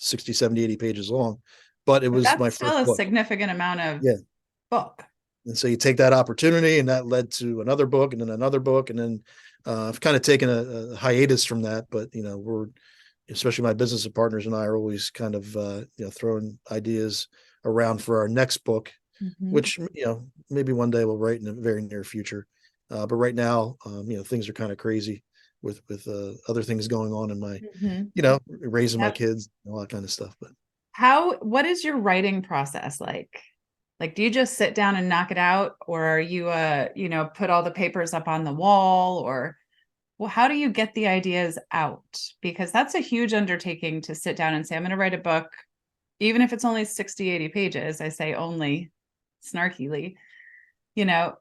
Speaker 2: 60, 70, 80 pages long, but it
Speaker 1: But
Speaker 2: was my
Speaker 1: that's still
Speaker 2: first
Speaker 1: a
Speaker 2: book.
Speaker 1: significant amount of
Speaker 2: Yeah.
Speaker 1: book.
Speaker 2: And so you take that opportunity, and that led to another book, and then another book, and then I've kind of taken a hiatus from that. But we're, especially my business partners and I, are always kind of throwing ideas around for our next book,
Speaker 1: Mm-hmm.
Speaker 2: which maybe one day we'll write in the very near future. But right now, things are kind of crazy with other things going on in my
Speaker 1: Mm-hmm.
Speaker 2: raising my
Speaker 1: Yep.
Speaker 2: kids, all that kind of stuff. But
Speaker 1: What is your writing process like? Like, do you just sit down and knock it out, or are you, put all the papers up on the wall, or well, how do you get the ideas out? Because that's a huge undertaking to sit down and say, I'm going to write a book, even if it's only 60, 80 pages. I say only snarkily, you know,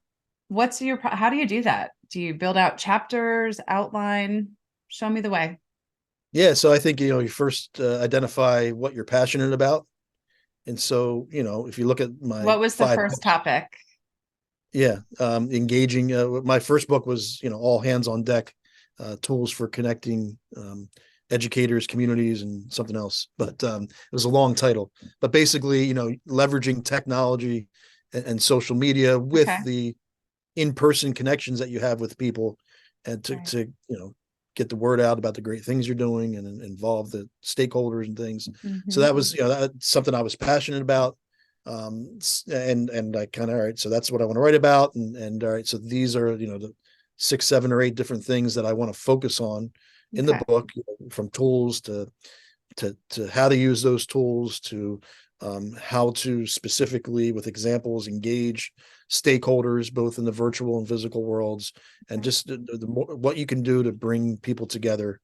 Speaker 1: how do you do that? Do you build out chapters, outline? Show me the way.
Speaker 2: yeah, so I think you first identify what you're passionate about. And so, if you look at my
Speaker 1: What was the
Speaker 2: 5 books,
Speaker 1: first topic?
Speaker 2: yeah, engaging. My first book was, all hands on deck, tools for connecting educators, communities, and something else. But it was a long title. But basically, leveraging technology and social media with
Speaker 1: Okay.
Speaker 2: the in-person connections that you have with people, and to
Speaker 1: Right.
Speaker 2: get the word out about the great things you're doing and involve the stakeholders and things. So
Speaker 1: Mm-hmm.
Speaker 2: that was that's something I was passionate about. And I kind of, all right, so that's what I want to write about. And all right, so these are the 6, 7, or 8 different things that I want to focus on in the
Speaker 1: Okay.
Speaker 2: book, from tools to how to use those tools, to how to specifically, with examples, engage stakeholders both in the virtual and physical worlds, and just what you can do to bring people together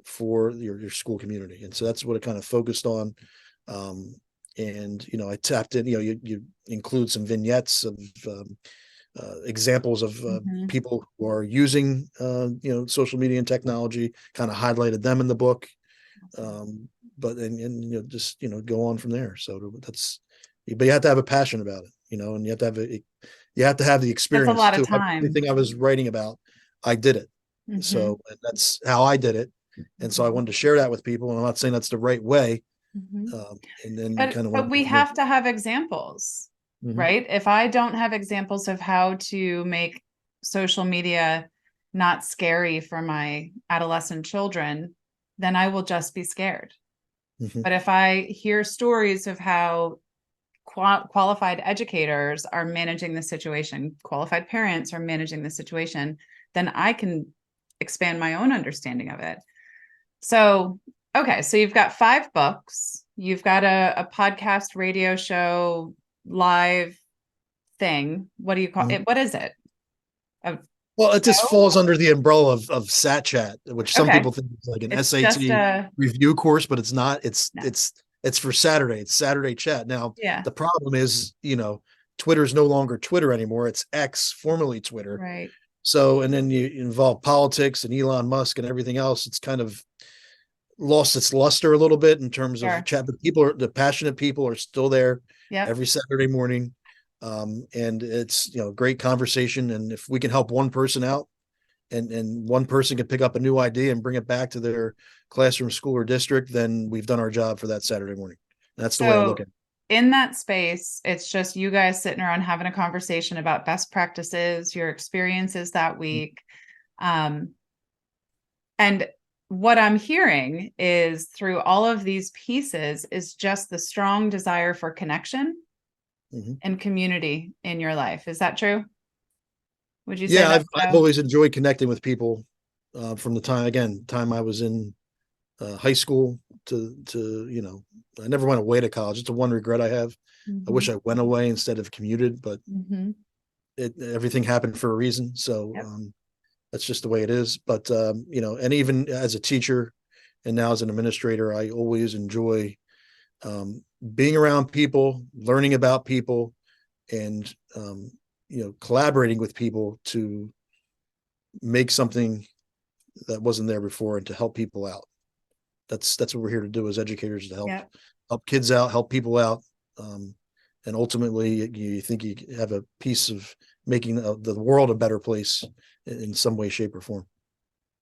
Speaker 2: for your school community. And so that's what it kind of focused on. And I tapped in, you include some vignettes of examples of
Speaker 1: Mm-hmm.
Speaker 2: people who are using social media and technology, kind of highlighted them in the book.
Speaker 1: Awesome.
Speaker 2: But and just go on from there. So but you have to have a passion about it, and you have to have the
Speaker 1: That's a
Speaker 2: experience
Speaker 1: lot of
Speaker 2: too.
Speaker 1: time.
Speaker 2: Everything I was writing about, I did it.
Speaker 1: Mm-hmm.
Speaker 2: So that's how I did it. And so I
Speaker 1: Mm-hmm.
Speaker 2: wanted to share that with people. And I'm not saying that's the right way.
Speaker 1: Mm-hmm.
Speaker 2: And then you
Speaker 1: But
Speaker 2: kind of
Speaker 1: but
Speaker 2: want to
Speaker 1: we
Speaker 2: go from there.
Speaker 1: have to have examples,
Speaker 2: Mhm.
Speaker 1: right? If I don't have examples of how to make social media not scary for my adolescent children, then I will just be scared.
Speaker 2: Mhm.
Speaker 1: But if I hear stories of how qualified educators are managing the situation, qualified parents are managing the situation, then I can expand my own understanding of it. So, okay, so you've got 5 books, you've got a podcast, radio show, live thing. What do you call
Speaker 2: Mhm.
Speaker 1: it? What is it? A
Speaker 2: Well, it just
Speaker 1: show?
Speaker 2: falls under the umbrella of Sat Chat, which some
Speaker 1: Okay.
Speaker 2: people think is like an
Speaker 1: It's just
Speaker 2: SAT
Speaker 1: a
Speaker 2: review course, but it's not. It's
Speaker 1: no.
Speaker 2: it's it's for Saturday. It's Saturday Chat. Now,
Speaker 1: Yeah.
Speaker 2: the problem is, Twitter is no longer Twitter anymore. It's X, formerly Twitter.
Speaker 1: Right.
Speaker 2: So, and then you involve politics and Elon Musk and everything else. It's kind of lost its luster a little bit in terms of
Speaker 1: Sure.
Speaker 2: chat, but the passionate people are still there
Speaker 1: Yep.
Speaker 2: every Saturday morning. And it's, great conversation. And if we can help one person out, and one person can pick up a new idea and bring it back to their classroom, school, or district, then we've done our job for that Saturday morning. That's the way I look
Speaker 1: So
Speaker 2: at it.
Speaker 1: in that space, it's just you guys sitting around having a conversation about best practices, your experiences that week. Um, and what I'm hearing is through all of these pieces is just the strong desire for connection
Speaker 2: Mhm.
Speaker 1: and community in your life. Is that true? Would you say
Speaker 2: Yeah, I've
Speaker 1: that's
Speaker 2: I've
Speaker 1: so?
Speaker 2: always enjoyed connecting with people, from the time I was in high school to I never went away to college. It's the one regret I have. I wish
Speaker 1: Mhm.
Speaker 2: I went away instead of commuted, but
Speaker 1: Mhm.
Speaker 2: everything happened for a reason. So
Speaker 1: Yep.
Speaker 2: that's just the way it is. But and even as a teacher and now as an administrator, I always enjoy um, being around people, learning about people, and collaborating with people to make something that wasn't there before and to help people out. That's what we're here to do as educators, to help
Speaker 1: Yep.
Speaker 2: kids out, help people out, um, and ultimately you think you have a piece of making the world a better place in some way, shape, or form.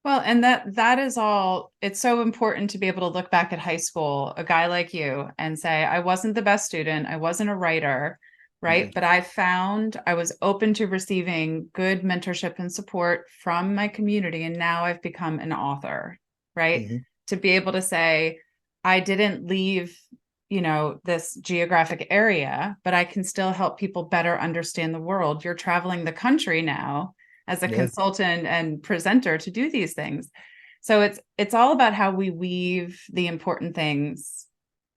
Speaker 1: Well, and that is all. It's so important to be able to look back at high school, a guy like you, and say, I wasn't the best student, I wasn't a writer, right?
Speaker 2: Mhm.
Speaker 1: But I found I was open to receiving good mentorship and support from my community, and now I've become an author, right?
Speaker 2: Mhm.
Speaker 1: To be able to say, I didn't leave, this geographic area, but I can still help people better understand the world. You're traveling the country now as a
Speaker 2: Yeah.
Speaker 1: consultant and presenter to do these things. So it's all about how we weave the important things,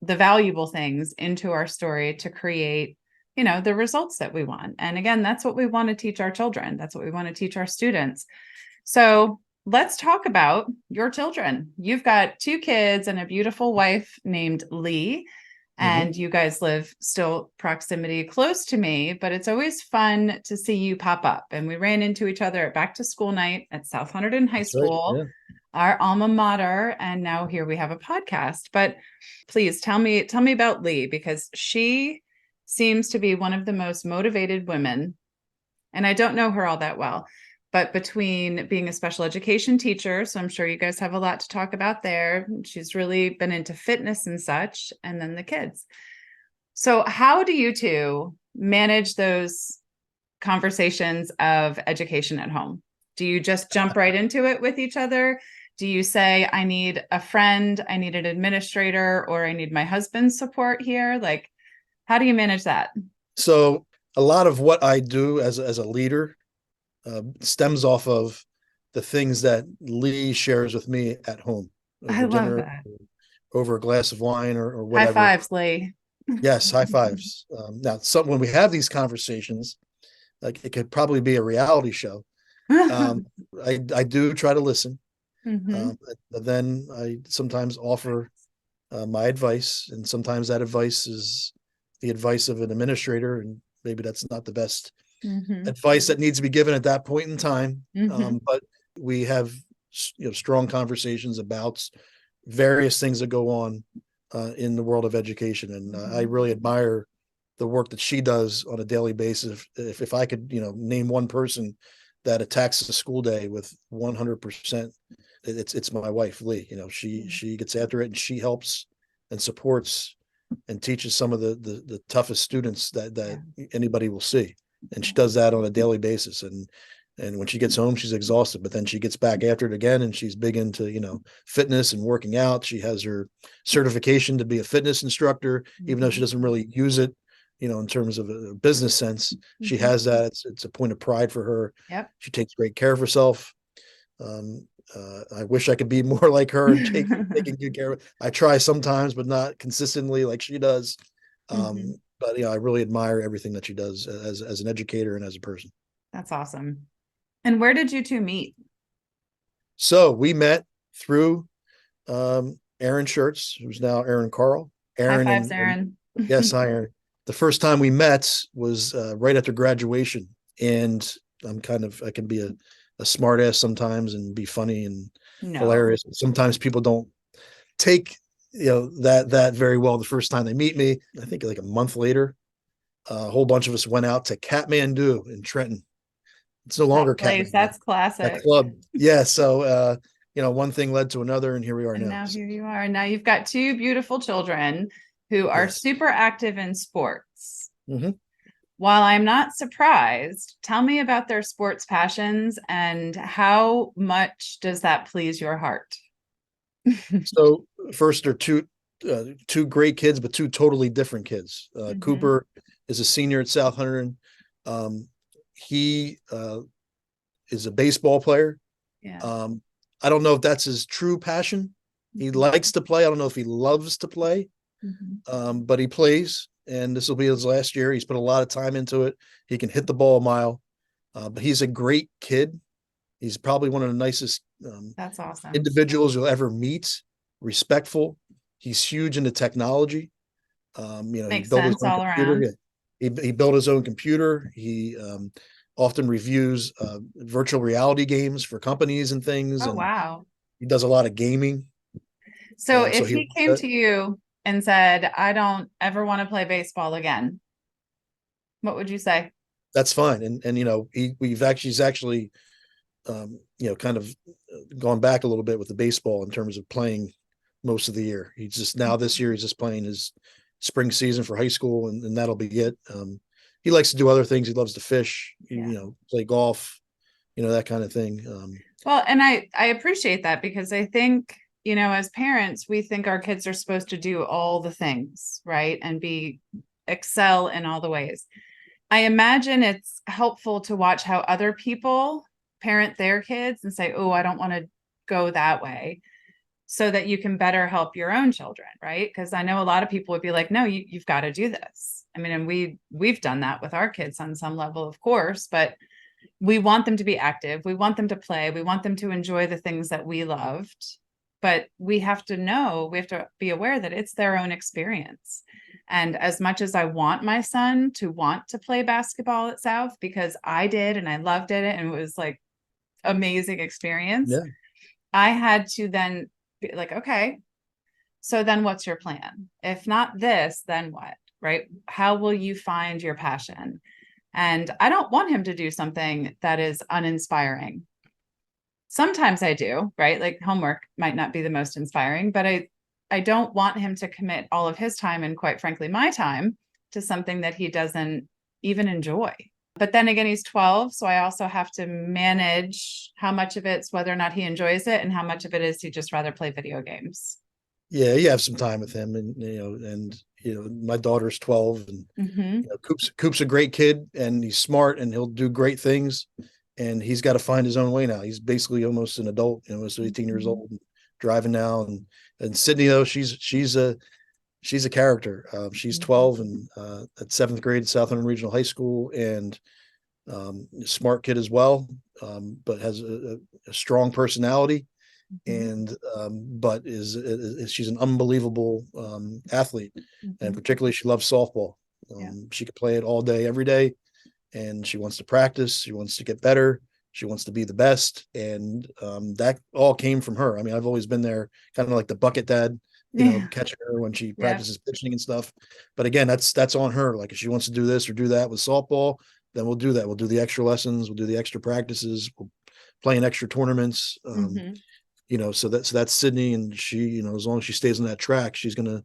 Speaker 1: the valuable things into our story to create, the results that we want. And again, that's what we want to teach our children. That's what we want to teach our students. So let's talk about your children. You've got 2 kids and a beautiful wife named Lee,
Speaker 2: Mhm.
Speaker 1: and you guys live still proximity close to me, but it's always fun to see you pop up. And we ran into each other at back to school night at South Hunterdon High
Speaker 2: That's right.
Speaker 1: School,
Speaker 2: Yeah.
Speaker 1: our alma mater, and now here we have a podcast. But please tell me about Lee, because she seems to be one of the most motivated women, and I don't know her all that well, but between being a special education teacher, so I'm sure you guys have a lot to talk about there. She's really been into fitness and such, and then the kids. So, how do you two manage those conversations of education at home? Do you just jump right into it with each other? Do you say, I need a friend, I need an administrator, or I need my husband's support here? Like, how do you manage that?
Speaker 2: So a lot of what I do as a leader stems off of the things that Lee shares with me at home
Speaker 1: I
Speaker 2: over
Speaker 1: love
Speaker 2: dinner,
Speaker 1: that.
Speaker 2: over a glass of wine, or
Speaker 1: High
Speaker 2: whatever.
Speaker 1: fives, Lee.
Speaker 2: Yes, high fives. Now, when we have these conversations, like it could probably be a reality show. Um, I do try to listen,
Speaker 1: Mm-hmm.
Speaker 2: but then I sometimes offer my advice, and sometimes that advice is the advice of an administrator, and maybe that's not the best
Speaker 1: Mm-hmm.
Speaker 2: advice that needs to be given at that point in time.
Speaker 1: Mm-hmm.
Speaker 2: But we have strong conversations about various things that go on in the world of education, and I
Speaker 1: Mm-hmm.
Speaker 2: really admire the work that she does on a daily basis. If I could name one person that attacks the school day with 100%, it's my wife Lee. She gets after it, and she helps and supports and teaches some of the toughest students that
Speaker 1: Yeah.
Speaker 2: anybody will see, and she does that on a daily basis. And And when she gets home, she's exhausted, but then she gets back after it again, and she's big into, fitness and working out. She has her certification to be a fitness instructor, even though she doesn't really use it, in terms of a business sense. She has that. It's a point of pride for her.
Speaker 1: Yep.
Speaker 2: She takes great care of herself. I wish I could be more like her and taking good care of it. I try sometimes, but not consistently like she does. But I really admire everything that she does as an educator and as a person.
Speaker 1: That's awesome. And where did you two meet?
Speaker 2: So we met through Aaron Schertz, who's now Aaron Carl.
Speaker 1: High
Speaker 2: Aaron
Speaker 1: fives, Aaron.
Speaker 2: Yes, hi, Aaron. The first time we met was right after graduation, and I can be a smart ass sometimes and be funny and hilarious. Sometimes people don't take that very well the first time they meet me. I think like a month later, a whole bunch of us went out to Kathmandu in Trenton. It's no longer
Speaker 1: Kathmandu. That's classic.
Speaker 2: That club. Yeah. So one thing led to another, and here we are
Speaker 1: and
Speaker 2: now.
Speaker 1: Now here you are. And now you've got two beautiful children who are super active in sports. While I'm not surprised, tell me about their sports passions and how much does that please your heart?
Speaker 2: So first, they're two great kids, but two totally different kids. Cooper is a senior at South Hunterdon. He is a baseball player.
Speaker 1: Yeah.
Speaker 2: I don't know if that's his true passion. He likes to play. I don't know if he loves to play, but he plays, and this will be his last year. He's put a lot of time into it. He can hit the ball a mile, but he's a great kid. He's probably one of the nicest
Speaker 1: that's awesome
Speaker 2: individuals you'll ever meet. Respectful. He's huge into technology.
Speaker 1: Makes
Speaker 2: he built
Speaker 1: sense
Speaker 2: his own
Speaker 1: all
Speaker 2: computer.
Speaker 1: around.
Speaker 2: He built his own computer. He often reviews virtual reality games for companies and things.
Speaker 1: Oh,
Speaker 2: and
Speaker 1: wow.
Speaker 2: He does a lot of gaming.
Speaker 1: So if he came to you and said, I don't ever want to play baseball again, what would you say?
Speaker 2: That's fine. And he's actually kind of gone back a little bit with the baseball in terms of playing most of the year. He's just now this year he's just playing his spring season for high school, and that'll be it. He likes to do other things. He loves to fish, play golf, that kind of thing.
Speaker 1: Well, and I appreciate that, because I think, as parents, we think our kids are supposed to do all the things, right? And excel in all the ways. I imagine it's helpful to watch how other people parent their kids and say, oh, I don't want to go that way, so that you can better help your own children, right? Because I know a lot of people would be like, no, you've got to do this. I mean, and we've done that with our kids on some level, of course, but we want them to be active. We want them to play. We want them to enjoy the things that we loved. But we have to be aware that it's their own experience. And as much as I want my son to want to play basketball at South, because I did and I loved it and it was like amazing experience, I had to then be like, okay, so then what's your plan? If not this, then what, right? How will you find your passion? And I don't want him to do something that is uninspiring. Sometimes I do, right? Like homework might not be the most inspiring, but I don't want him to commit all of his time, and quite frankly, my time, to something that he doesn't even enjoy. But then again, he's 12. So I also have to manage how much of it's whether or not he enjoys it and how much of it is he'd just rather play video games.
Speaker 2: Yeah, you have some time with him, and my daughter's 12, and Coop's a great kid, and he's smart, and he'll do great things, and he's got to find his own way now. He's basically almost an adult, almost 18 years old, and driving now. And Sydney, though, she's a character. She's 12 and at 7th grade at South End Regional High School, and a smart kid as well, but has a strong personality. And but she's an unbelievable athlete, and particularly she loves softball. She could play it all day, every day, and she wants to practice. She wants to get better. She wants to be the best, and that all came from her. I mean, I've always been there, kind of like the bucket dad, catching her when she practices pitching and stuff. But again, that's on her. Like if she wants to do this or do that with softball, then we'll do that. We'll do the extra lessons. We'll do the extra practices. We'll play in extra tournaments. So that's Sydney, and she, as long as she stays on that track, she's gonna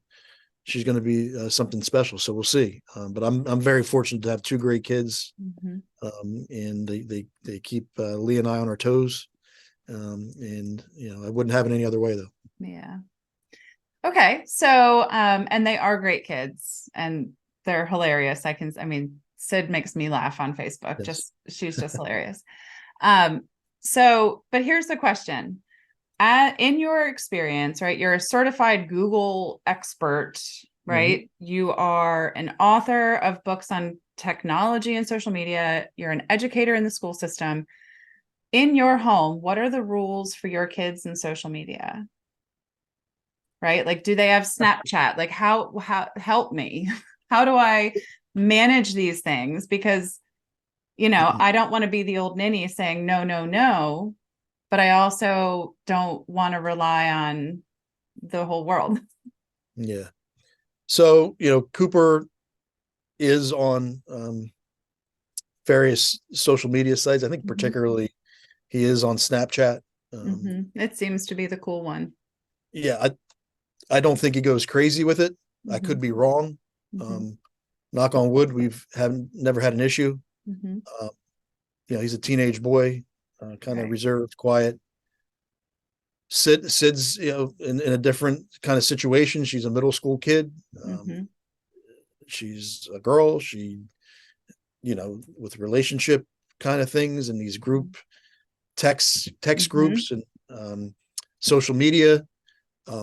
Speaker 2: she's going to be something special. So we'll see. But I'm very fortunate to have two great kids, and they keep Lee and I on our toes. And I wouldn't have it any other way though.
Speaker 1: Yeah. Okay. So, and they are great kids and they're hilarious. I mean, Sid makes me laugh on Facebook.
Speaker 2: Yes.
Speaker 1: She's just hilarious. But here's the question. In your experience, right, you're a certified Google expert, right? You are an author of books on technology and social media. You're an educator in the school system. In your home, what are the rules for your kids in social media? Right? Like, do they have Snapchat? Like, how help me? How do I manage these things? Because, I don't want to be the old ninny saying no, no, no, but I also don't want to rely on the whole world.
Speaker 2: Yeah. So, Cooper is on various social media sites. I think particularly he is on Snapchat.
Speaker 1: It seems to be the cool one.
Speaker 2: Yeah, I don't think he goes crazy with it. I could be wrong. Knock on wood, we've never had an issue. He's a teenage boy, kind of reserved, quiet. Sid's in a different kind of situation. She's a middle school kid. She's a girl. She, with relationship kind of things and these group text groups and social media.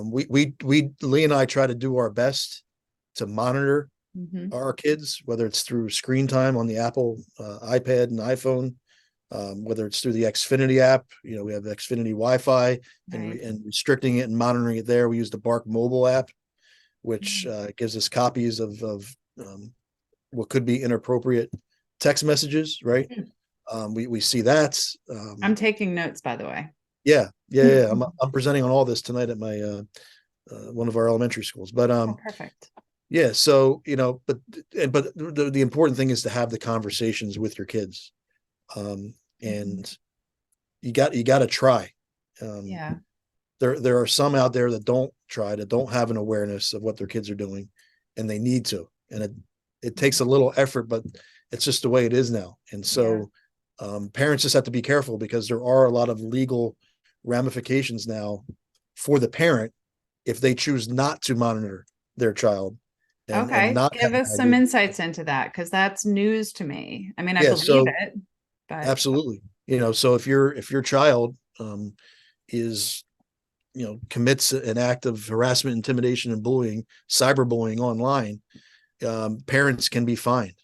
Speaker 2: We Lee and I try to do our best to monitor our kids, whether it's through screen time on the Apple iPad and iPhone, whether it's through the Xfinity app. We have Xfinity Wi-Fi and restricting it and monitoring it there. We use the Bark mobile app, which gives us copies of what could be inappropriate text messages, right? We see that.
Speaker 1: I'm taking notes, by the way.
Speaker 2: Yeah. I'm presenting on all this tonight at my one of our elementary schools. But
Speaker 1: perfect.
Speaker 2: Yeah, so but the important thing is to have the conversations with your kids, and you got to try. There are some out there that don't try, that don't have an awareness of what their kids are doing, and they need to, and it takes a little effort, but it's just the way it is now. And so parents just have to be careful, because there are a lot of legal ramifications now for the parent if they choose not to monitor their child.
Speaker 1: And not give us some insights into that, because that's news to me. I mean, I believe it, but
Speaker 2: absolutely. So if your child is commits an act of harassment, intimidation, and bullying, cyberbullying online, parents can be fined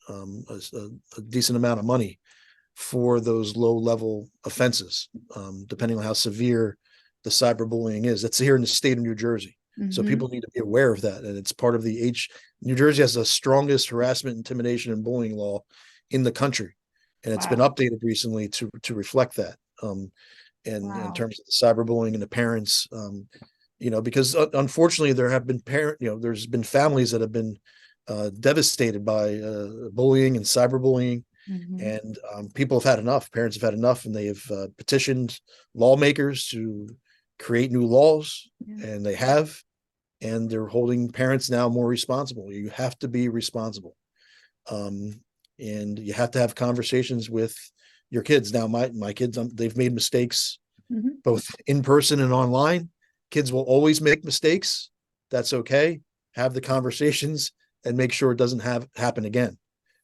Speaker 2: a decent amount of money for those low level offenses, depending on how severe the cyberbullying is. That's here in the state of New Jersey. So people need to be aware of that. And it's part of New Jersey has the strongest harassment, intimidation, and bullying law in the country. And it's been updated recently to reflect that. In terms of the cyberbullying and the parents, because unfortunately there have been there's been families that have been devastated by bullying and cyberbullying. And people have had enough. Parents have had enough, and they have petitioned lawmakers to create new laws, and they have, and they're holding parents now more responsible. You have to be responsible, and you have to have conversations with your kids. Now, my kids, they've made mistakes, both in person and online. Kids will always make mistakes. That's okay. Have the conversations and make sure it doesn't happen again.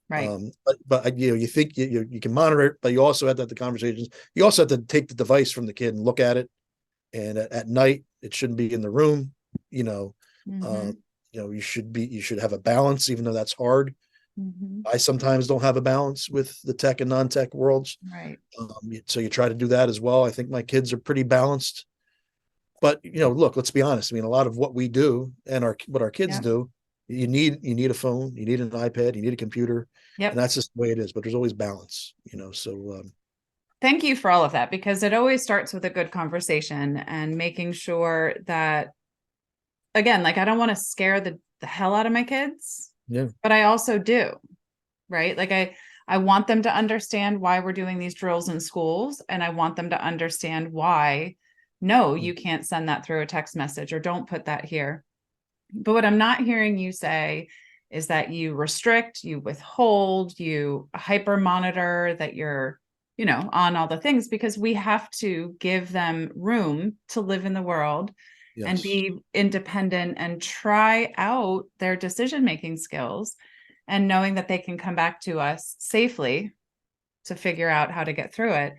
Speaker 1: Right.
Speaker 2: But you think you can monitor it, but you also have to have the conversations. You also have to take the device from the kid and look at it. And at night, it shouldn't be in the room. You should have a balance, even though that's hard. I sometimes don't have a balance with the tech and non-tech worlds.
Speaker 1: Right.
Speaker 2: So you try to do that as well. I think my kids are pretty balanced. But look, let's be honest. I mean, a lot of what we do and what our kids do, you need a phone, you need an iPad, you need a computer, and that's just the way it is. But there's always balance, So
Speaker 1: thank you for all of that, because it always starts with a good conversation and making sure that, again, like, I don't want to scare the hell out of my kids, but I also do, right? Like I want them to understand why we're doing these drills in schools, and I want them to understand why, no, you can't send that through a text message, or don't put that here. But what I'm not hearing you say is that you restrict, you withhold, you hyper monitor, that you're, on all the things, because we have to give them room to live in the world and
Speaker 2: Yes.
Speaker 1: be independent and try out their decision making skills, and knowing that they can come back to us safely to figure out how to get through it.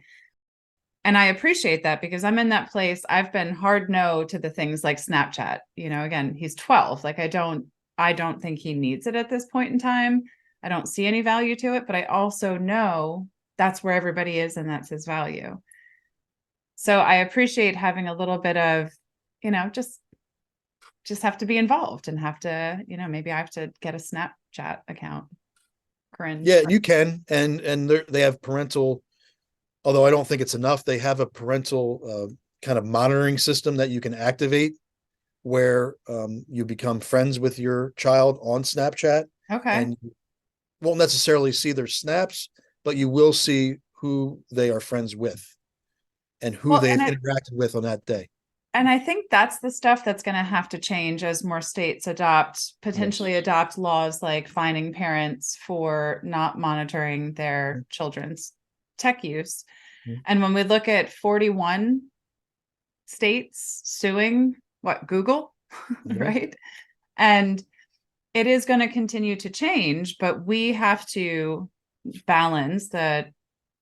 Speaker 1: And I appreciate that, because I'm in that place. I've been hard no to the things like Snapchat. Again, he's 12. Like, I don't think he needs it at this point in time. I don't see any value to it, but I also know that's where everybody is and that's his value. So I appreciate having a little bit of, just have to be involved and have to, maybe I have to get a Snapchat account. Cringe.
Speaker 2: Yeah, you can, and they have parental. Although I don't think it's enough, they have a parental kind of monitoring system that you can activate, where you become friends with your child on Snapchat,
Speaker 1: Okay.
Speaker 2: and you won't necessarily see their snaps, but you will see who they are friends with and who
Speaker 1: Well,
Speaker 2: they've
Speaker 1: and
Speaker 2: interacted with on that day.
Speaker 1: I think that's the stuff that's going to have to change as more states potentially
Speaker 2: Yes.
Speaker 1: adopt laws like fining parents for not monitoring their
Speaker 2: Mhm.
Speaker 1: children's tech use. And when we look at 41 states suing Google,
Speaker 2: Mhm.
Speaker 1: right? And it is going to continue to change, but we have to balance the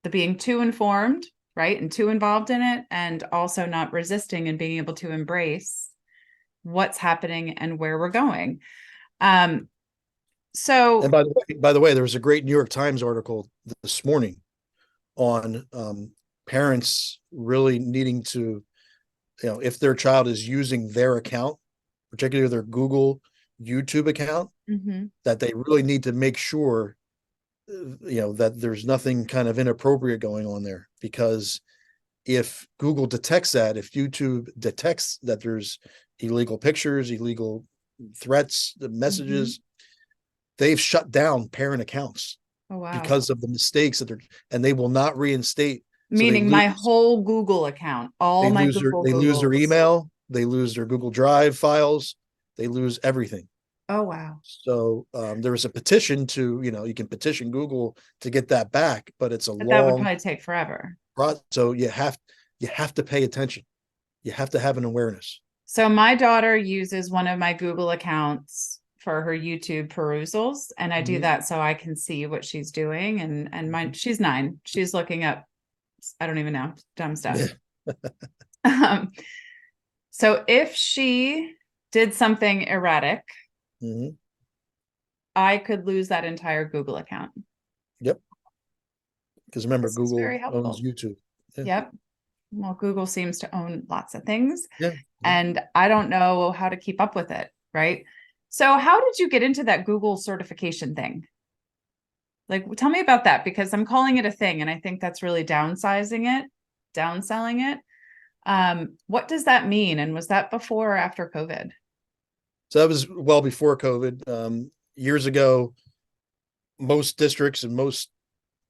Speaker 1: being too informed, right, and too involved in it, and also not resisting and being able to embrace what's happening and where we're going. Um,
Speaker 2: And
Speaker 1: so
Speaker 2: by the way, there was a great New York Times article this morning on parents really needing to, if their child is using their account, particularly their Google YouTube account,
Speaker 1: mhm.
Speaker 2: that they really need to make sure, that there's nothing kind of inappropriate going on there. Because if Google detects that, if YouTube detects that there's illegal pictures, illegal threats, the
Speaker 1: Mhm.
Speaker 2: messages, they've shut down parent accounts
Speaker 1: Oh wow.
Speaker 2: because of the mistakes that and they will not reinstate. So
Speaker 1: Meaning my whole Google account, all my Google
Speaker 2: they lose their
Speaker 1: Googles.
Speaker 2: email, they lose their Google Drive files, they lose everything.
Speaker 1: Oh wow.
Speaker 2: So there was a petition to, you can petition Google to get that back, but it's a
Speaker 1: But that would
Speaker 2: long
Speaker 1: probably take forever.
Speaker 2: process. So you have to pay attention. You have to have an awareness.
Speaker 1: So my daughter uses one of my Google accounts for her YouTube perusals, and I do
Speaker 2: Mm-hmm.
Speaker 1: that so I can see what she's doing. And mine, she's 9. She's looking up, I don't even know, dumb stuff. Um, so if she did something erratic,
Speaker 2: Mm-hmm.
Speaker 1: I could lose that entire Google account.
Speaker 2: Yep. Because remember,
Speaker 1: This is
Speaker 2: Google
Speaker 1: very
Speaker 2: owns
Speaker 1: helpful.
Speaker 2: YouTube. Yeah.
Speaker 1: Yep. Well, Google seems to own lots of things,
Speaker 2: Yeah. Yeah.
Speaker 1: and I don't know how to keep up with it, right? So, how did you get into that Google certification thing? Like, tell me about that, because I'm calling it a thing, and I think that's really downselling it. What does that mean? And was that before or after COVID?
Speaker 2: So that was well before COVID. Years ago, most districts and most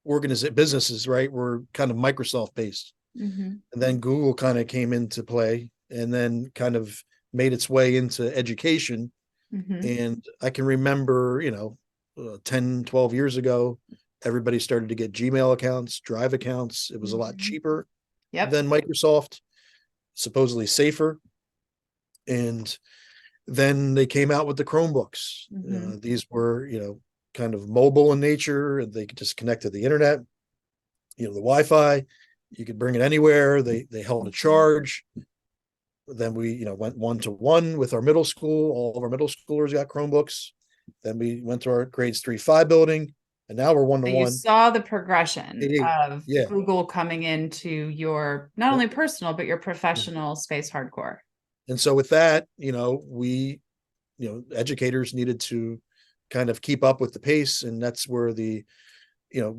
Speaker 2: businesses, right, were kind of Microsoft based.
Speaker 1: Mm-hmm.
Speaker 2: And then Google kind of came into play and then kind of made its way into education.
Speaker 1: Mm-hmm.
Speaker 2: And I can remember, 10, 12 years ago, everybody started to get Gmail accounts, Drive accounts. It was a lot
Speaker 1: Mm-hmm.
Speaker 2: cheaper
Speaker 1: Yep.
Speaker 2: than Microsoft, supposedly safer. And then they came out with the Chromebooks.
Speaker 1: Mm-hmm.
Speaker 2: These were, kind of mobile in nature. They could just connect to the internet, the Wi-Fi. You could bring it anywhere. They held a charge. Then we, went 1-to-1 with our middle school. All of our middle schoolers got Chromebooks. Then we went to our grades 3-5 building, and now we're one to
Speaker 1: So you
Speaker 2: one.
Speaker 1: saw the progression of
Speaker 2: Yeah.
Speaker 1: Google coming into your not
Speaker 2: Yep.
Speaker 1: only personal, but your professional space hardcore.
Speaker 2: And so with that, we, educators needed to kind of keep up with the pace, and that's where the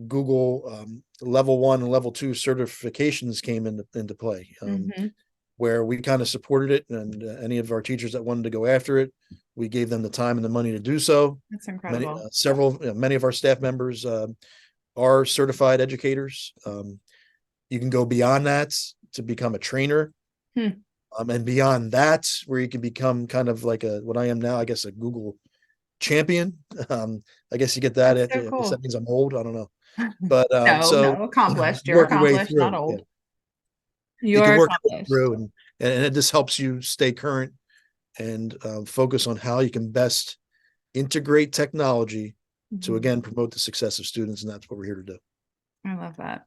Speaker 2: Google level 1 and level 2 certifications came into play.
Speaker 1: Mm-hmm.
Speaker 2: Where we kind of supported it, and any of our teachers that wanted to go after it, we gave them the time and the money to do so.
Speaker 1: That's incredible.
Speaker 2: Many of our staff members are certified educators. You can go beyond that to become a trainer.
Speaker 1: Hmm.
Speaker 2: And beyond that, where you can become kind of like what I am now, I guess, a Google champion. I guess you get that
Speaker 1: That's
Speaker 2: at,
Speaker 1: so
Speaker 2: I guess that
Speaker 1: cool.
Speaker 2: means I'm old. I don't know. But
Speaker 1: No,
Speaker 2: so
Speaker 1: no, accomplished. You're
Speaker 2: work your way
Speaker 1: accomplished, not
Speaker 2: through. Yeah.
Speaker 1: old.
Speaker 2: You can
Speaker 1: You're
Speaker 2: work your way
Speaker 1: accomplished.
Speaker 2: through, and it just helps you stay current and focus on how you can best integrate technology to,
Speaker 1: Mhm.
Speaker 2: again, promote the success of students. And that's what we're here to do.
Speaker 1: I love that.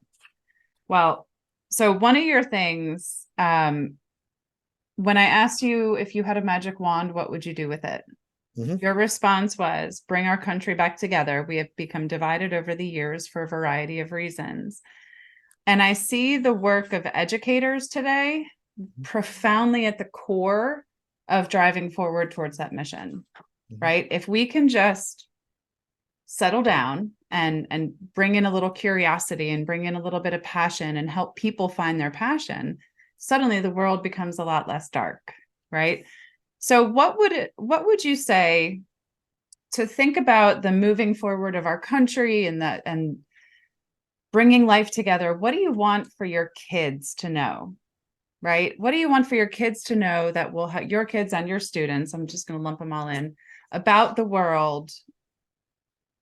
Speaker 1: Well, so one of your things, when I asked you if you had a magic wand, what would you do with it?
Speaker 2: Mm-hmm.
Speaker 1: Your response was bring our country back together. We have become divided over the years for a variety of reasons. And I see the work of educators today profoundly at the core of driving forward towards that mission,
Speaker 2: Mm-hmm.
Speaker 1: right? If we can just settle down and bring in a little curiosity and bring in a little bit of passion and help people find their passion, suddenly the world becomes a lot less dark, right? So what would you say to think about the moving forward of our country and bringing life together? What do you want for your kids to know, right? What do you want for your kids to know that will have your kids and your students, I'm just going to lump them all in, about the world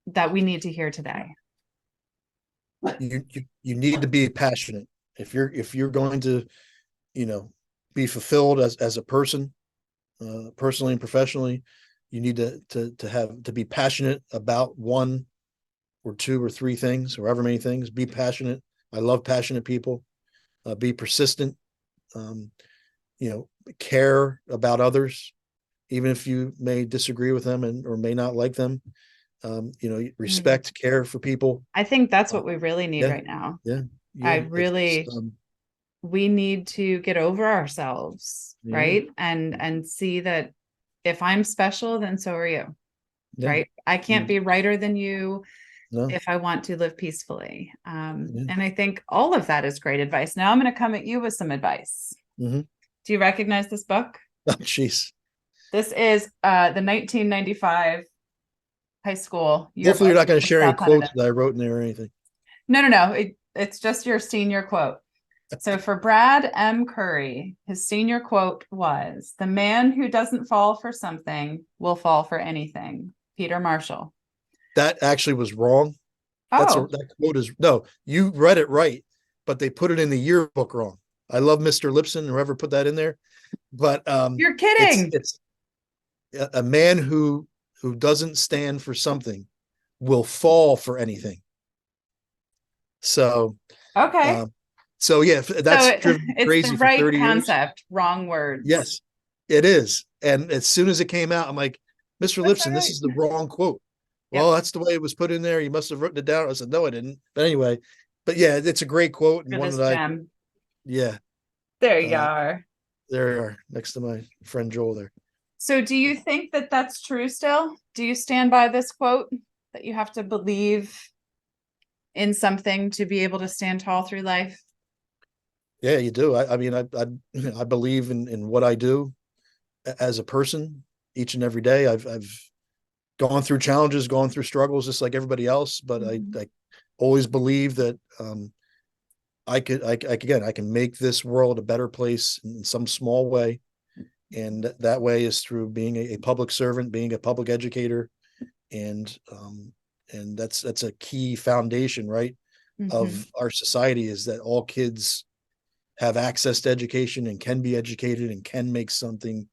Speaker 1: that we need to hear today?
Speaker 2: You need to be passionate if you're going to, you know, be fulfilled as a person, personally and professionally. You need to be passionate about one or two or three things, or however many things. Be passionate. I love passionate people. Be persistent. Um, care about others, even if you may disagree with them or may not like them.
Speaker 1: Mm.
Speaker 2: Respect, care for people.
Speaker 1: I think that's
Speaker 2: Uh,
Speaker 1: what we really need
Speaker 2: yeah,
Speaker 1: right now.
Speaker 2: yeah,
Speaker 1: I
Speaker 2: yeah. It's
Speaker 1: really, we need to get over ourselves,
Speaker 2: yeah,
Speaker 1: right? And see that if I'm special, then so are you,
Speaker 2: yeah.
Speaker 1: right? I can't
Speaker 2: You,
Speaker 1: be righter than you
Speaker 2: no,
Speaker 1: if I want to live peacefully.
Speaker 2: yeah.
Speaker 1: And I think all of that is great advice. Now I'm going to come at you with some advice.
Speaker 2: Mm-hmm.
Speaker 1: Do you recognize this book?
Speaker 2: Oh, jeez.
Speaker 1: This is the 1995 high school
Speaker 2: Hopefully, you're
Speaker 1: yearbook
Speaker 2: not going to
Speaker 1: for
Speaker 2: share any
Speaker 1: South Canada.
Speaker 2: quotes that I wrote in there or anything.
Speaker 1: No, no, no. It's just your senior quote. So for Brad M. Currie, his senior quote was, "The man who doesn't fall for something will fall for anything." Peter Marshall.
Speaker 2: That actually was wrong.
Speaker 1: Oh,
Speaker 2: That quote is no. You read it right, but they put it in the yearbook wrong. I love Mr. Lipson, whoever put that in there, but
Speaker 1: you're
Speaker 2: it's
Speaker 1: kidding.
Speaker 2: it's a man who doesn't stand for something will fall for anything. So,
Speaker 1: Okay.
Speaker 2: um, so yeah,
Speaker 1: So
Speaker 2: that's driven me
Speaker 1: it's the
Speaker 2: crazy for
Speaker 1: right
Speaker 2: 30 years.
Speaker 1: concept, wrong words.
Speaker 2: Yes, it is. And as soon as it came out, I'm like, Mr.
Speaker 1: That's all
Speaker 2: Lipson, this
Speaker 1: right.
Speaker 2: is the wrong quote. Well,
Speaker 1: Yep.
Speaker 2: that's the way it was put in there. You must have written it down. I said, no, I didn't. But anyway, but yeah, it's a great quote and
Speaker 1: For
Speaker 2: one
Speaker 1: this
Speaker 2: that
Speaker 1: gem.
Speaker 2: yeah,
Speaker 1: There you
Speaker 2: uh,
Speaker 1: are.
Speaker 2: there you are next to my friend Joel there.
Speaker 1: So do you think that that's true still? Do you stand by this quote that you have to believe in something to be able to stand tall through life?
Speaker 2: Yeah, you do. I mean, I believe in what I do as a person each and every day. I've gone through challenges, gone through struggles, just like everybody else. But
Speaker 1: Mhm.
Speaker 2: I always believe that I can make this world a better place in some small way, and that way is through being a public servant, being a public educator, and that's a key foundation, right,
Speaker 1: Mhm.
Speaker 2: of our society, is that all kids have access to education and can be educated and can make something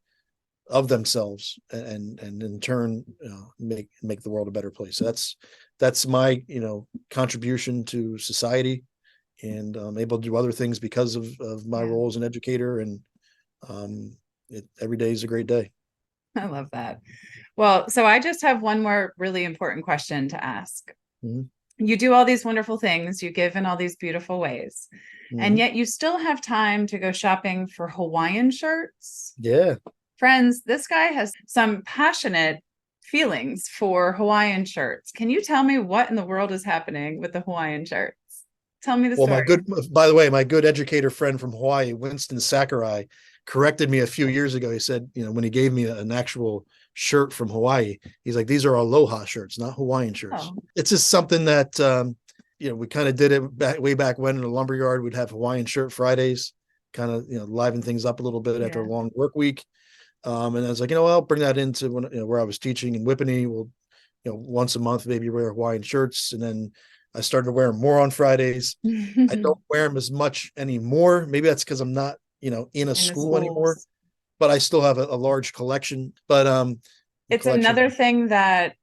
Speaker 2: of themselves, and in turn, make the world a better place. So that's my contribution to society, and I'm able to do other things because of my
Speaker 1: Yeah,
Speaker 2: role as an educator. And every day is a great day.
Speaker 1: I love that. Well, so I just have one more really important question to ask.
Speaker 2: Mm-hmm.
Speaker 1: You do all these wonderful things, you give in all these beautiful ways, and
Speaker 2: Mm-hmm.
Speaker 1: yet you still have time to go shopping for Hawaiian shirts.
Speaker 2: Yeah.
Speaker 1: Friends, this guy has some passionate feelings for Hawaiian shirts. Can you tell me what in the world is happening with the Hawaiian shirts? Tell me the
Speaker 2: Well,
Speaker 1: story.
Speaker 2: by the way, my good educator friend from Hawaii, Winston Sakurai, corrected me a few years ago. He said, when he gave me an actual shirt from Hawaii, he's like, these are Aloha shirts, not Hawaiian shirts.
Speaker 1: Oh,
Speaker 2: It's just something that, we kind of did it way back when in the lumberyard. We'd have Hawaiian shirt Fridays. kind of, liven things up a little bit after a
Speaker 1: Yeah.
Speaker 2: long work week. And I was like, I'll bring that into where I was teaching in Whippany. We'll, once a month, maybe wear Hawaiian shirts. And then I started to wear them more on Fridays. I don't wear them as much anymore. Maybe that's because I'm not, in a
Speaker 1: In the
Speaker 2: school anymore,
Speaker 1: schools.
Speaker 2: but I still have a large collection. But
Speaker 1: It's
Speaker 2: collection,
Speaker 1: another thing that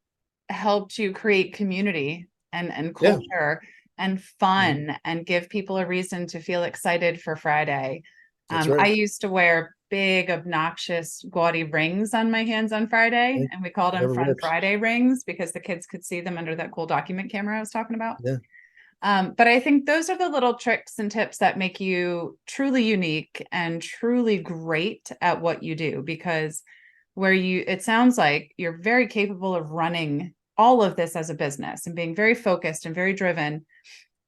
Speaker 1: helped you create community and
Speaker 2: yeah,
Speaker 1: culture and
Speaker 2: yeah,
Speaker 1: fun and give people a reason to feel excited for Friday.
Speaker 2: that's
Speaker 1: I
Speaker 2: right.
Speaker 1: used to wear big, obnoxious, gaudy rings on my hands on Friday, and we called them
Speaker 2: Whatever
Speaker 1: Fun
Speaker 2: works.
Speaker 1: Friday rings because the kids could see them under that cool document camera I was talking about.
Speaker 2: Yeah,
Speaker 1: But I think those are the little tricks and tips that make you truly unique and truly great at what you do, because it sounds like you're very capable of running all of this as a business and being very focused and very driven,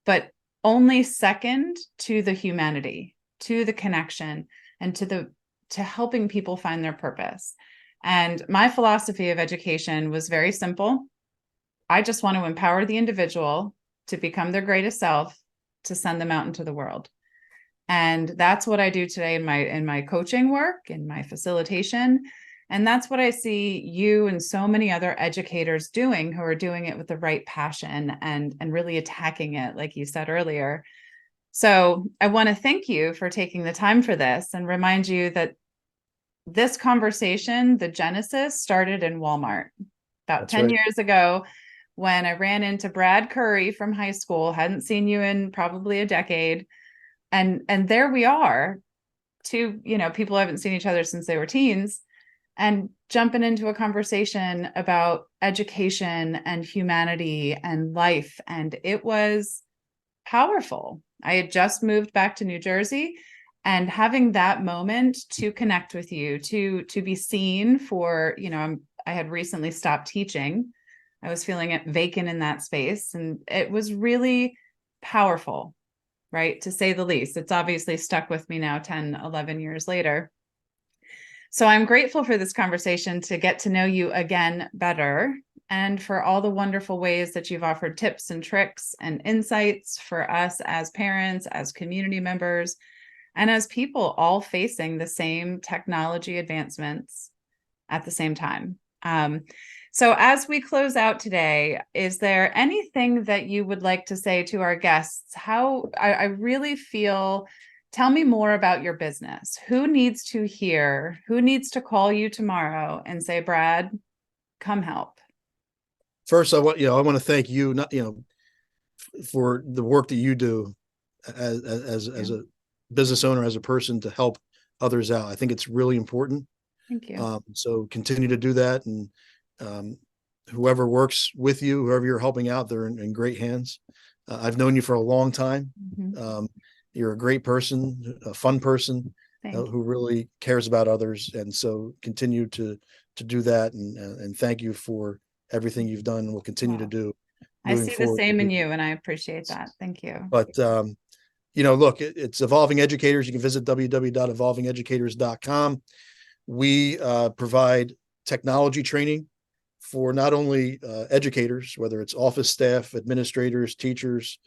Speaker 1: but only second to the humanity, to the connection, and to helping people find their purpose. And my philosophy of education was very simple. I just want to empower the individual to become their greatest self, to send them out into the world. And that's what I do today in my coaching work, in my facilitation. And that's what I see you and so many other educators doing, who are doing it with the right passion and really attacking it, like you said earlier. So I want to thank you for taking the time for this and remind you that this conversation, the genesis, started in Walmart about
Speaker 2: that's
Speaker 1: 10
Speaker 2: right.
Speaker 1: years ago, when I ran into Brad Currie from high school. Hadn't seen you in probably a decade. And there we are, two, people who haven't seen each other since they were teens, and jumping into a conversation about education and humanity and life. And it was powerful. I had just moved back to New Jersey, and having that moment to connect with you, to be seen for, I had recently stopped teaching. I was feeling it vacant in that space, and it was really powerful, right? To say the least. It's obviously stuck with me now 10, 11 years later. So I'm grateful for this conversation, to get to know you again better, and for all the wonderful ways that you've offered tips and tricks and insights for us as parents, as community members, and as people all facing the same technology advancements at the same time. So as we close out today, is there anything that you would like to say to our guests? I really feel, tell me more about your business. Who needs to hear, who needs to call you tomorrow and say, Brad, come help?
Speaker 2: First, I want to thank you, not, for the work that you do as a business owner, as a person, to help others out. I think it's really important.
Speaker 1: Thank you.
Speaker 2: So continue to do that. And whoever works with you, whoever you're helping out, they're in great hands. I've known you for a long time. You're a great person, a fun person, who really cares about others. And so continue to do that. And thank you for everything you've done and will continue to do
Speaker 1: I
Speaker 2: moving
Speaker 1: see the
Speaker 2: forward.
Speaker 1: same in you, and I appreciate that. Thank you.
Speaker 2: But look, it's Evolving Educators. You can visit www.evolvingeducators.com. We provide technology training for not only educators, whether it's office staff, administrators, teachers,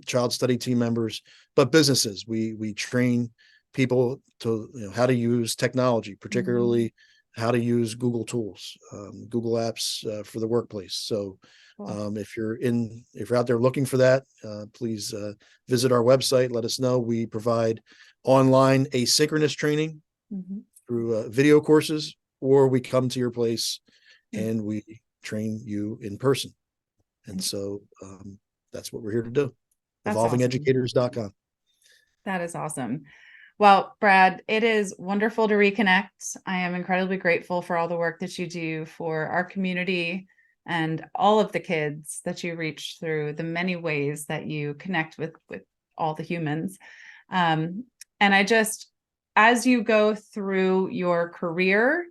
Speaker 2: child study team members, but businesses. We train people to how to use technology, particularly how to use Google tools, Google apps for the workplace. So if you're out there looking for that, please visit our website. Let us know. We provide online asynchronous training through video courses, or we come to your place and we train you in person. And so that's what we're here to do. EvolvingEducators.com.
Speaker 1: That is awesome. Well, Brad, it is wonderful to reconnect. I am incredibly grateful for all the work that you do for our community and all of the kids that you reach through the many ways that you connect with all the humans. And I just, as you go through your career,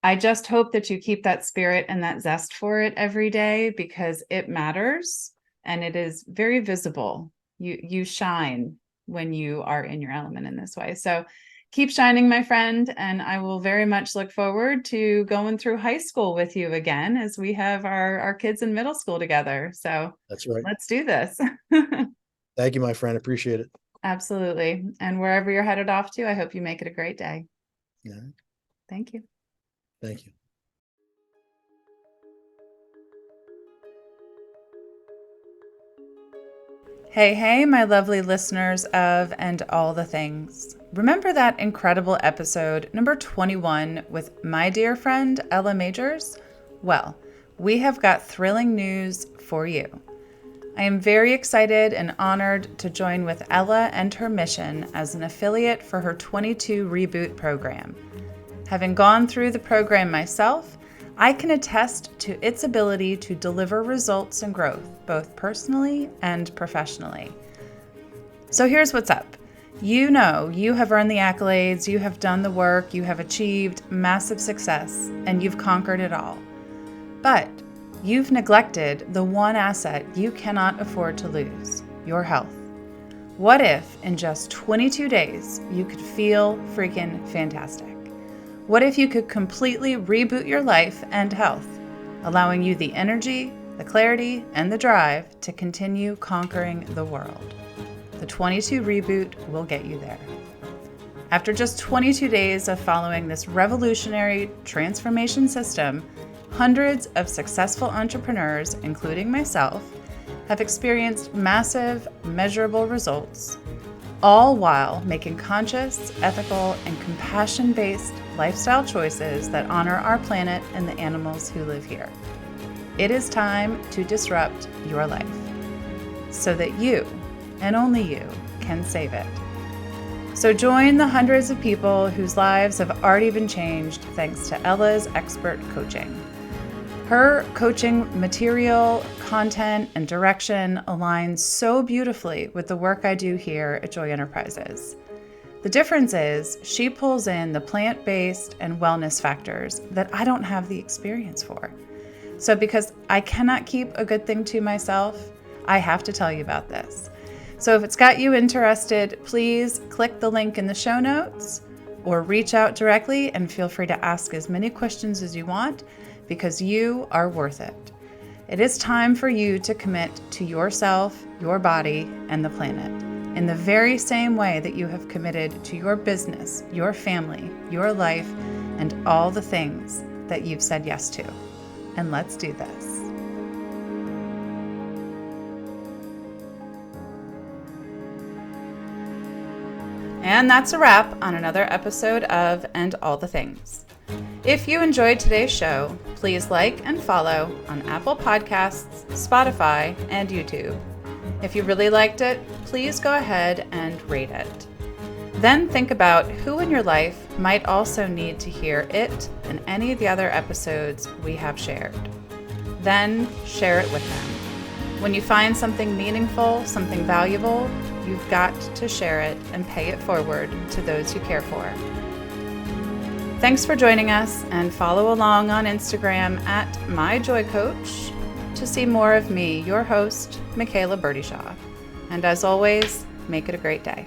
Speaker 1: I just hope that you keep that spirit and that zest for it every day, because it matters and it is very visible. You shine when you are in your element in this way. So keep shining, my friend. And I will very much look forward to going through high school with you again, as we have our kids in middle school together. So
Speaker 2: that's right.
Speaker 1: Let's do this.
Speaker 2: Thank you, my friend. Appreciate it.
Speaker 1: Absolutely. And wherever you're headed off to, I hope you make it a great day.
Speaker 2: Yeah.
Speaker 1: Thank you.
Speaker 2: Thank you.
Speaker 1: Hey, my lovely listeners of And All the Things. Remember that incredible episode, number 21, with my dear friend Ella Majors? Well, we have got thrilling news for you. I am very excited and honored to join with Ella and her mission as an affiliate for her 22 Reboot program. Having gone through the program myself, I can attest to its ability to deliver results and growth, both personally and professionally. So here's what's up. You know you have earned the accolades, you have done the work, you have achieved massive success, and you've conquered it all. But you've neglected the one asset you cannot afford to lose, your health. What if in just 22 days you could feel freaking fantastic? What if you could completely reboot your life and health, allowing you the energy, the clarity, and the drive to continue conquering the world? The 22 Reboot will get you there. After just 22 days of following this revolutionary transformation system, hundreds of successful entrepreneurs, including myself, have experienced massive, measurable results, all while making conscious, ethical, and compassion-based lifestyle choices that honor our planet and the animals who live here. It is time to disrupt your life so that you, and only you, can save it. So join the hundreds of people whose lives have already been changed thanks to Ella's expert coaching. Her coaching material, content, and direction aligns so beautifully with the work I do here at Joy Enterprises. The difference is she pulls in the plant-based and wellness factors that I don't have the experience for. So because I cannot keep a good thing to myself, I have to tell you about this. So if it's got you interested, please click the link in the show notes or reach out directly and feel free to ask as many questions as you want because you are worth it. It is time for you to commit to yourself, your body, and the planet in the very same way that you have committed to your business, your family, your life, and all the things that you've said yes to. And let's do this. And that's a wrap on another episode of And All the Things. If you enjoyed today's show, please like and follow on Apple Podcasts, Spotify, and YouTube. If you really liked it, please go ahead and rate it. Then think about who in your life might also need to hear it and any of the other episodes we have shared. Then share it with them. When you find something meaningful, something valuable, you've got to share it and pay it forward to those you care for. Thanks for joining us, and follow along on Instagram at MyJoyCoach to see more of me, your host, Michaela Birdyshaw. And as always, make it a great day.